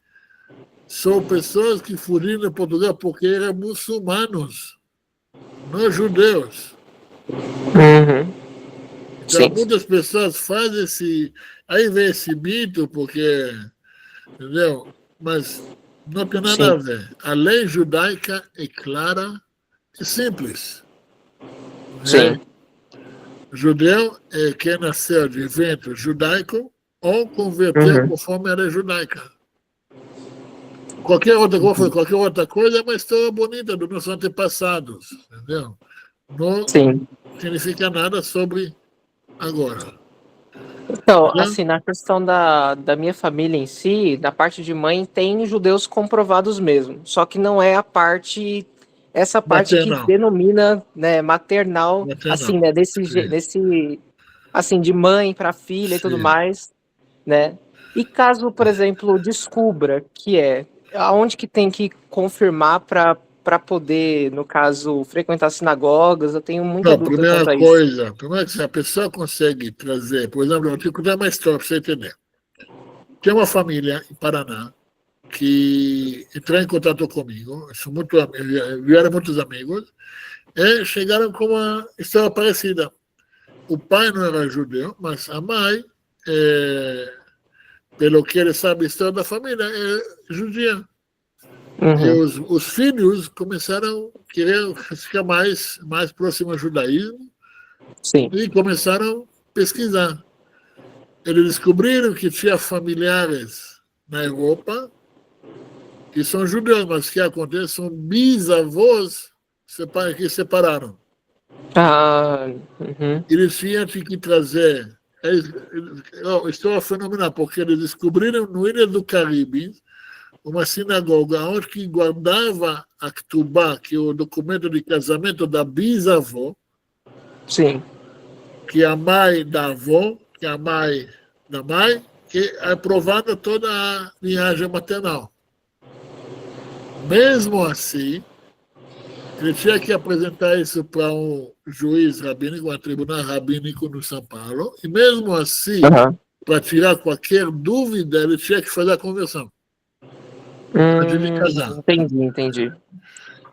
são pessoas que fugiram de Portugal porque eram muçulmanos, não judeus. Então, muitas pessoas fazem aí vem esse mito, porque, entendeu? Mas não tem nada a ver. A lei judaica é clara e simples. Sim. Judeu é quem nasceu de ventre judaico ou converteu conforme a lei judaica. Qualquer outra coisa é uma história bonita dos nossos antepassados, entendeu? Não significa nada sobre agora. Então, assim, na questão da minha família em si, da parte de mãe, tem judeus comprovados mesmo, só que não é essa parte maternal. que denomina, né, maternal, assim, né, desse assim, de mãe para filha e tudo mais, né? E caso, por exemplo, descubra aonde que tem que confirmar para poder, no caso, frequentar sinagogas, eu tenho muita dúvida quanto a isso. Primeira coisa, se a pessoa consegue trazer, por exemplo, eu tenho que contar uma história para você entender. Tem uma família em Paraná que entrou em contato comigo, vieram muitos amigos, e chegaram com uma história parecida. O pai não era judeu, mas a mãe, pelo que ele sabe a história da família, é judia. E os filhos começaram a querer ficar mais próximo ao judaísmo e começaram a pesquisar. Eles descobriram que tinha familiares na Europa que são judeus, mas o que acontece são bisavós que separaram. Eles tinham que trazer. A história é fenomenal, porque eles descobriram no Ilha do Caribe uma sinagoga onde que guardava a Ktubá, que é o documento de casamento da bisavó, que é a mãe da avó, que é a mãe da mãe, que é aprovada toda a linhagem maternal. Mesmo assim, ele tinha que apresentar isso para um juiz rabínico, um tribunal rabínico no São Paulo, e mesmo assim, para tirar qualquer dúvida, ele tinha que fazer a conversão. Antes de casar. Entendi.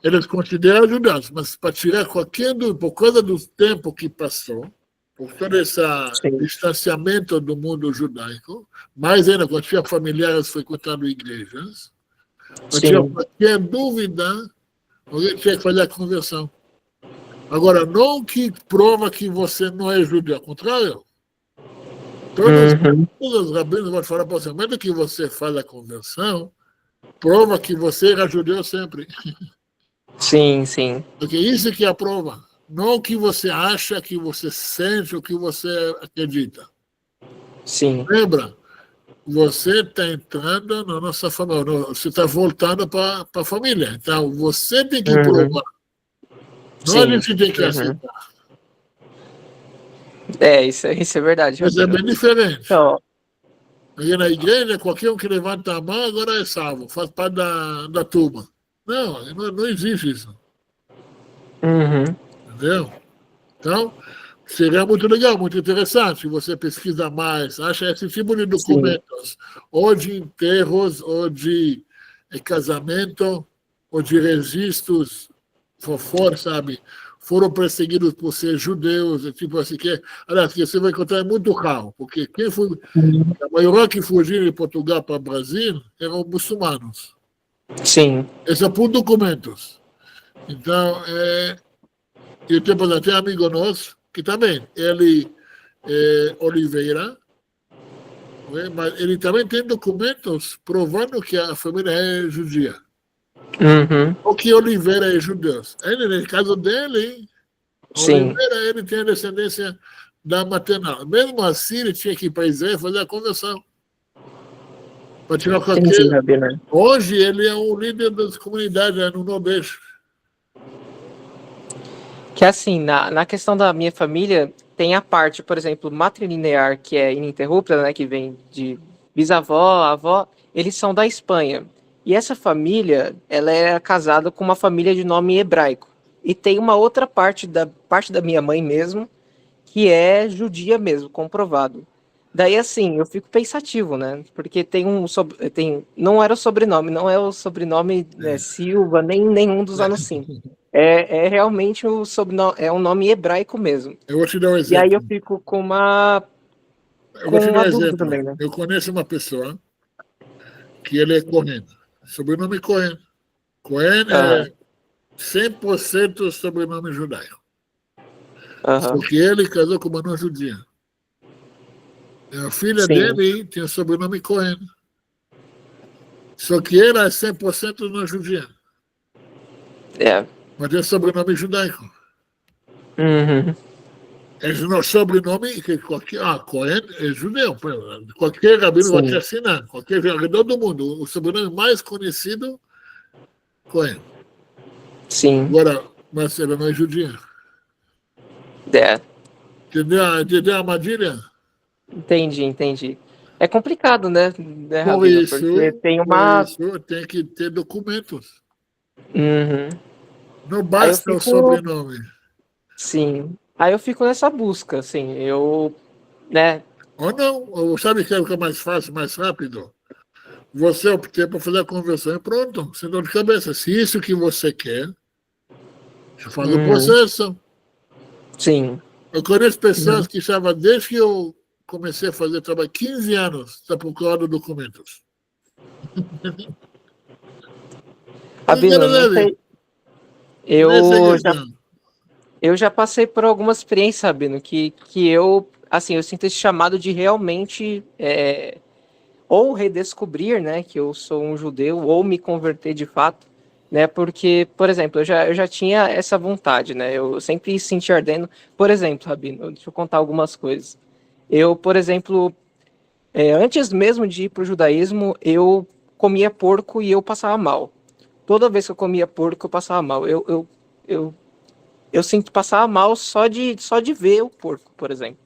Eles consideram judeus, mas para tirar qualquer dúvida, por causa do tempo que passou, por todo esse distanciamento do mundo judaico, mais ainda quando tinha familiares frequentando igrejas, não tinha qualquer dúvida, alguém tinha que fazer a conversão. Agora, não que prova que você não é judeu, ao contrário. Todos os rabinos vão falar para você, mesmo que você fale a conversão, prova que você era judeu sempre. Sim. Porque isso que é a prova. Não o que você acha, que você sente, o que você acredita. Lembra? Você está entrando na nossa família, você está voltando para a família. Então, você tem que provar. Não a gente tem que aceitar. Isso é verdade. Mas é bem diferente. Então, Porque na igreja, qualquer um que levanta a mão agora é salvo, faz parte da turma. Não existe isso. Entendeu? Então, seria muito legal, muito interessante se você pesquisa mais, acha esse tipo de documentos, ou de enterros, ou de casamento, ou de registros, sabe? Foram perseguidos por ser judeus, tipo assim, aliás, que você vai encontrar é muito raro, porque a maioria que fugiram de Portugal para o Brasil eram muçulmanos. Esse é por documentos. Então, E tem, por exemplo, tem um amigo nosso, que também, ele é Oliveira, mas ele também tem documentos provando que a família é judia. Uhum. Ou que Oliveira é judeu. Ele, no caso dele, Sim. Oliveira, ele tem a descendência da maternal. Mesmo assim, ele tinha que ir para Israel fazer a conversão. Para tirar qualquer... Entendi, Rabino. Hoje, ele é um líder das comunidades no Nordeste. Que assim, na questão da minha família, tem a parte, por exemplo, matrilinear, que é ininterrupta, né, que vem de bisavó, avó, eles são da Espanha. E essa família, ela é casada com uma família de nome hebraico. E tem uma outra parte da minha mãe mesmo, que é judia mesmo, comprovado. Daí, assim, eu fico pensativo, né? Porque não era o sobrenome, não é o sobrenome Silva, nem nenhum dos Anocim. É realmente o sobrenome, é um nome hebraico mesmo. Eu vou te dar um E exemplo. aí eu fico com uma dúvida também, né? Eu conheço uma pessoa que ele é Cohen. Sobrenome Cohen. Cohen é 100% sobrenome judaico. Só que ele casou com uma não judia. A filha dele tem o sobrenome Cohen. Só que ela é 100% não judia. Mas tem sobrenome judaico. Uhum. É o sobrenome que qualquer... Cohen é judeu. Qualquer rabino vai te assinar. Qualquer redor do mundo. O sobrenome mais conhecido, Cohen. Sim. Agora, mas ela não é judia. Entendeu a armadilha? Entendi. É complicado, né, Por Rabino? isso, Porque tem uma... tem que ter documentos. Uhum. Não basta o sobrenome. Sim. Aí eu fico nessa busca, assim, né? Ou não, ou sabe que é o que é mais fácil, mais rápido? Você optar para fazer a conversão e pronto, sem dor de cabeça. Se isso que você quer, você faz o processo. Sim. Eu conheço pessoas que estavam, desde que eu comecei a fazer trabalho, 15 anos, está procurando documentos. Rabino, não sei. Eu já passei por algumas experiências, Rabino, que eu sinto esse chamado de realmente ou redescobrir, né, que eu sou um judeu, ou me converter de fato, né, porque, por exemplo, eu já tinha essa vontade, né, eu sempre senti ardendo. Por exemplo, Rabino, deixa eu contar algumas coisas. Eu, por exemplo, antes mesmo de ir para o judaísmo, eu comia porco e eu passava mal. Toda vez que eu comia porco, eu passava mal. Eu sinto passar mal só de ver o porco, por exemplo.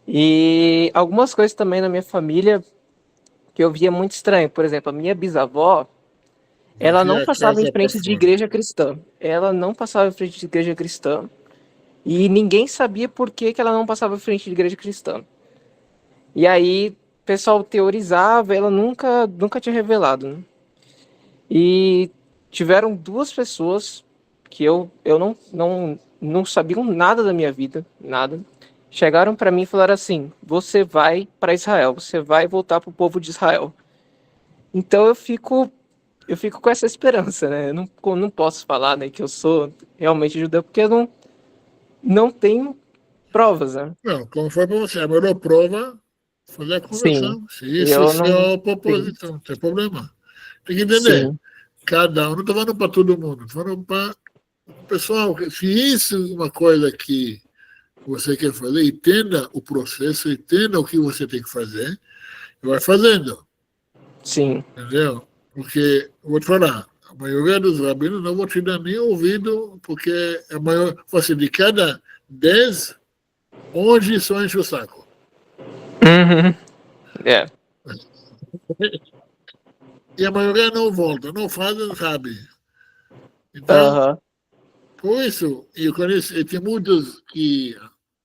E algumas coisas também na minha família que eu via muito estranho. Por exemplo, a minha bisavó, ela não passava em frente de igreja cristã. Ela não passava em frente de igreja cristã. E ninguém sabia por que ela não passava em frente de igreja cristã. E aí, o pessoal teorizava, ela nunca tinha revelado, né? E tiveram duas pessoas que eu não sabiam nada da minha vida, nada. Chegaram para mim e falaram assim: você vai para Israel, você vai voltar para o povo de Israel. Então eu fico com essa esperança, né? Eu não posso falar, né, que eu sou realmente judeu, porque eu não tenho provas, né? Não, como foi para você, a melhor prova fazer a conversão. Se isso é o propósito, não tem problema. Tem que entender. Sim. Cada um, não estou falando para todo mundo, estou falando para o pessoal. Se isso é uma coisa que você quer fazer, entenda o processo, entenda o que você tem que fazer, e vai fazendo. Sim. Entendeu? Porque, vou te falar, a maioria dos rabinos não vou te dar nem ouvido, porque a maior, assim, de cada 10, 11 só enche o saco. Uhum. E a maioria não volta, não faz, não sabe. Então, por isso, eu tem muitos que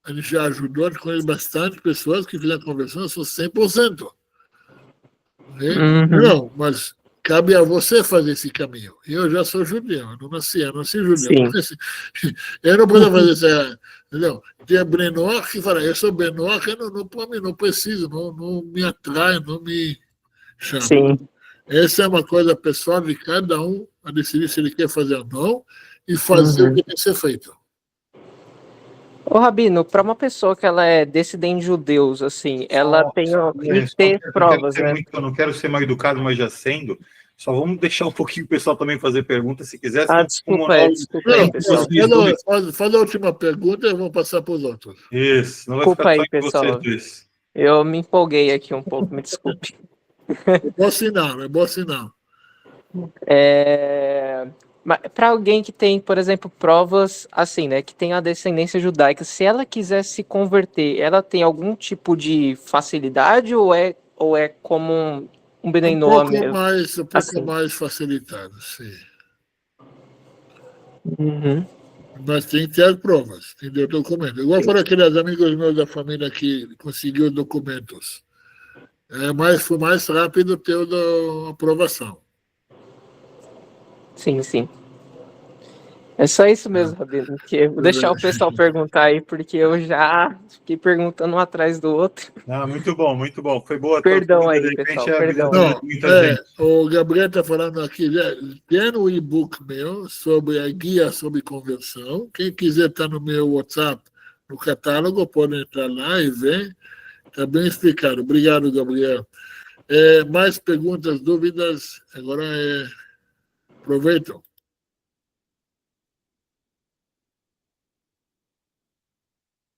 a gente já ajudou, a gente conhece bastante pessoas que fizeram conversão, são 100%. Não, mas cabe a você fazer esse caminho. Eu já sou judeu, eu nasci judeu. Eu não posso fazer isso. Entendeu? Tem Benoit que fala, eu sou Benoit, eu não preciso, não me atrai, não me chama. Sim. Essa é uma coisa pessoal de cada um a decidir se ele quer fazer ou não e fazer o que tem que ser feito. Ô, Rabino, para uma pessoa que ela é descendente de judeus, assim, ela tem que ter provas, né? Eu não quero ser mal educado, mas já sendo, só vamos deixar um pouquinho o pessoal também fazer pergunta, se quiser. Desculpa aí, pessoal. Faz a última pergunta e vamos passar para os outros. Isso, não vai Desculpa ficar aí, só em pessoal. vocês dois. Eu me empolguei aqui um pouco, me desculpe. É bom sinal. Para alguém que tem, por exemplo, provas assim, né, que tem a descendência judaica, se ela quiser se converter, ela tem algum tipo de facilidade ou é como um Bnei Noah mesmo? Um pouco Assim. mais facilitado, sim. Uhum. Mas tem que ter as provas, tem que ter o documento. Igual foram aqueles amigos meus da família que conseguiu os documentos. Foi mais rápido ter a aprovação. Sim. É só isso mesmo, Rabino. Vou deixar o pessoal perguntar aí, porque eu já fiquei perguntando um atrás do outro. Muito bom. Foi boa. Perdão aí, pessoal. Perdão. O Gabriel está falando aqui, tem um e-book meu sobre a guia sobre conversão. Quem quiser estar no meu WhatsApp, no catálogo, pode entrar lá e ver. Está bem explicado. Obrigado, Gabriel. Mais perguntas, dúvidas? Agora aproveitam.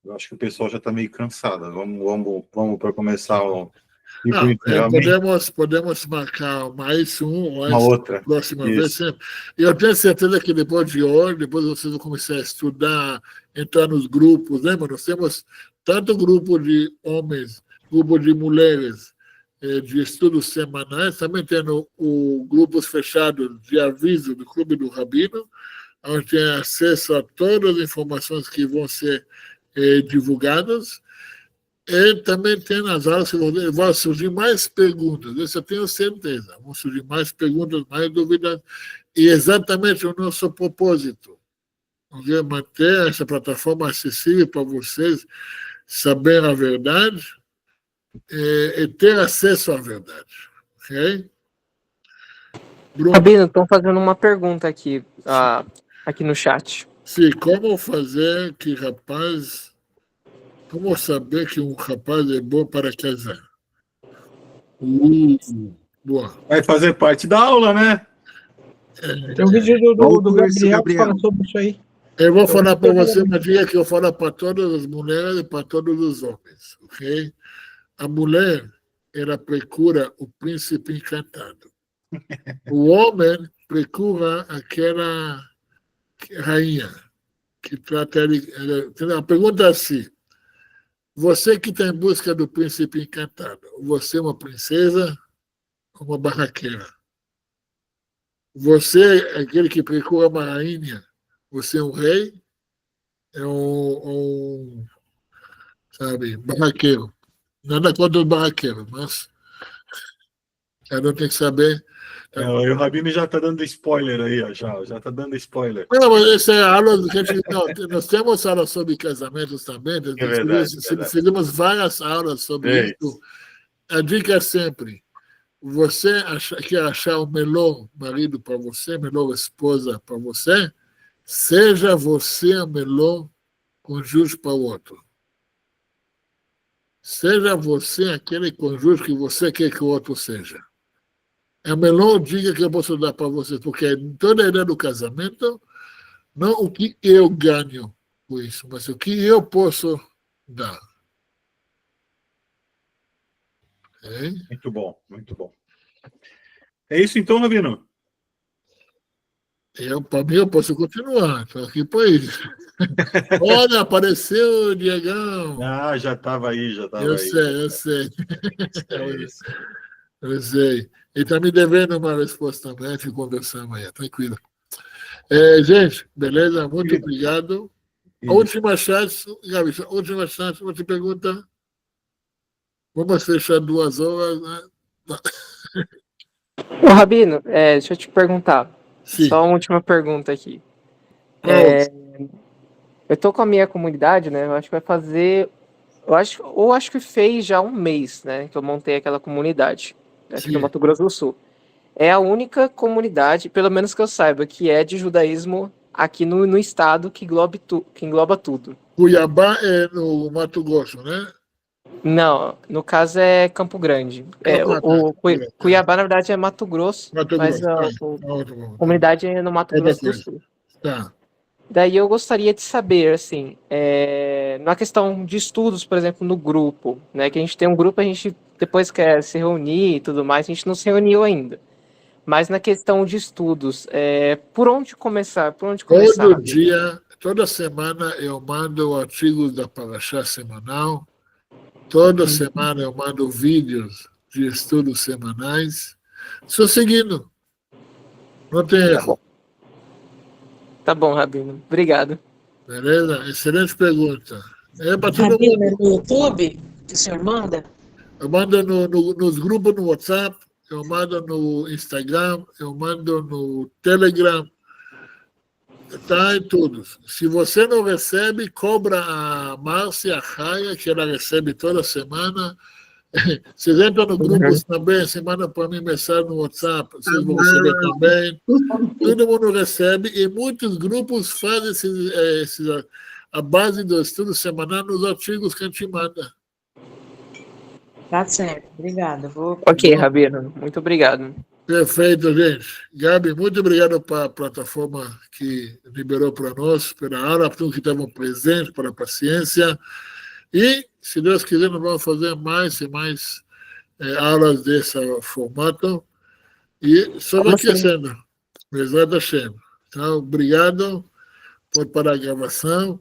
Eu acho que o pessoal já está meio cansado. Vamos para começar o. Podemos marcar mais uma outra próxima vez. Eu tenho certeza que depois de hoje, depois vocês vão começar a estudar, entrar nos grupos, lembra? Nós temos tanto grupo de homens, grupo de mulheres, de estudos semanais, também tendo grupos fechados de aviso do Clube do Rabino, onde tem acesso a todas as informações que vão ser divulgadas. E também tem nas aulas que vão surgir mais perguntas, isso eu tenho certeza. Vão surgir mais perguntas, mais dúvidas, e exatamente o nosso propósito. Manter essa plataforma acessível para vocês saber a verdade e ter acesso à verdade. Ok? Rabino, estão fazendo uma pergunta aqui, aqui no chat. Sim, como saber que um rapaz é bom para casar? Boa. Vai fazer parte da aula, né? Tem um vídeo do Gabriel que fala sobre isso aí. Eu vou falar para você uma dica que eu falo para todas as mulheres e para todos os homens, ok? A mulher, ela procura o príncipe encantado. O homem procura aquela rainha que trata ele. A pergunta é assim: você que está em busca do príncipe encantado, você é uma princesa ou uma barraqueira? Você é aquele que procura uma rainha, você é um rei, é um barraqueiro. Nada contra os barraqueiros, mas cada um tem que saber. O Rabino já está dando spoiler aí, ó, já está dando spoiler. Não, mas essa é a aula que nós temos aulas sobre casamentos também. Fizemos várias aulas sobre isso. A dica é sempre: você quer achar o melhor marido para você, a melhor esposa para você, seja você a melhor cônjuge para o outro. Seja você aquele cônjuge que você quer que o outro seja. É a melhor dica que eu posso dar para vocês, porque toda a ideia do casamento, não o que eu ganho com isso, mas o que eu posso dar. Okay? Muito bom. É isso então, Rabino? Para mim, eu posso continuar. Estou aqui para isso. Olha, apareceu o Diegão. Já estava aí, Eu sei. Eu sei. Ele está me devendo uma resposta também, fico conversando amanhã, tranquilo. Gente, beleza? Muito obrigado. A última chance, Gabi, outra pergunta. Vamos fechar 2 horas, né? Ô, Rabino, deixa eu te perguntar. Sim. Só uma última pergunta aqui. Eu tô com a minha comunidade, né? Eu acho que vai fazer... acho que fez já 1 mês, né? Que eu montei aquela comunidade. Aqui no Mato Grosso do Sul. É a única comunidade, pelo menos que eu saiba, que é de judaísmo aqui no estado que engloba tudo. Cuiabá é no Mato Grosso, né? Não, no caso é Campo Grande. Cuiabá, na verdade, é Mato Grosso, Mato mas Grosso, a tá. comunidade é no Mato Outra Grosso do coisa. Sul. Tá. Daí eu gostaria de saber, assim, na questão de estudos, por exemplo, no grupo, né? Que a gente tem um grupo, a gente depois quer se reunir e tudo mais, a gente não se reuniu ainda. Mas na questão de estudos, por onde começar? Por onde começar, Todo Rabino? dia, toda semana eu mando artigos da Parashá semanal. Toda semana eu mando vídeos de estudos semanais. Estou seguindo. Não tem erro. Tá bom, Rabino. Obrigado. Beleza? Excelente pergunta. É para todo Rabino, mundo. no YouTube, que o senhor manda? Eu mando nos grupos no WhatsApp, eu mando no Instagram, eu mando no Telegram, tá em todos. Se você não recebe, cobra a Márcia Raia, que ela recebe toda semana. Vocês entram no grupo também, você manda para mim mensagem no WhatsApp, vocês vão receber também. Todo mundo recebe, e muitos grupos fazem a base do estudo semanal nos artigos que a gente manda. Tá certo, obrigada. Ok, Rabino, muito obrigado. Perfeito, gente. Gabi, muito obrigado para a plataforma que liberou para nós, pela aula, por tudo que estavam presentes, pela paciência. E, se Deus quiser, nós vamos fazer mais e mais aulas desse formato. E só vai crescendo. Exato, Hashem. Então, obrigado por parar a gravação.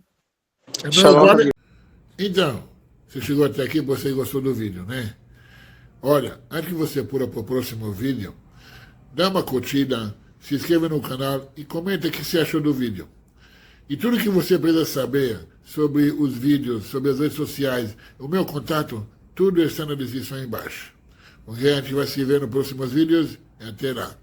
Shalom. Então, você chegou até aqui, você gostou do vídeo, né? Olha, antes que você pula para o próximo vídeo, dá uma curtida, se inscreva no canal e comenta o que você achou do vídeo. E tudo que você precisa saber sobre os vídeos, sobre as redes sociais, o meu contato, tudo está na descrição aí embaixo. Ok? A gente vai se ver nos próximos vídeos e até lá.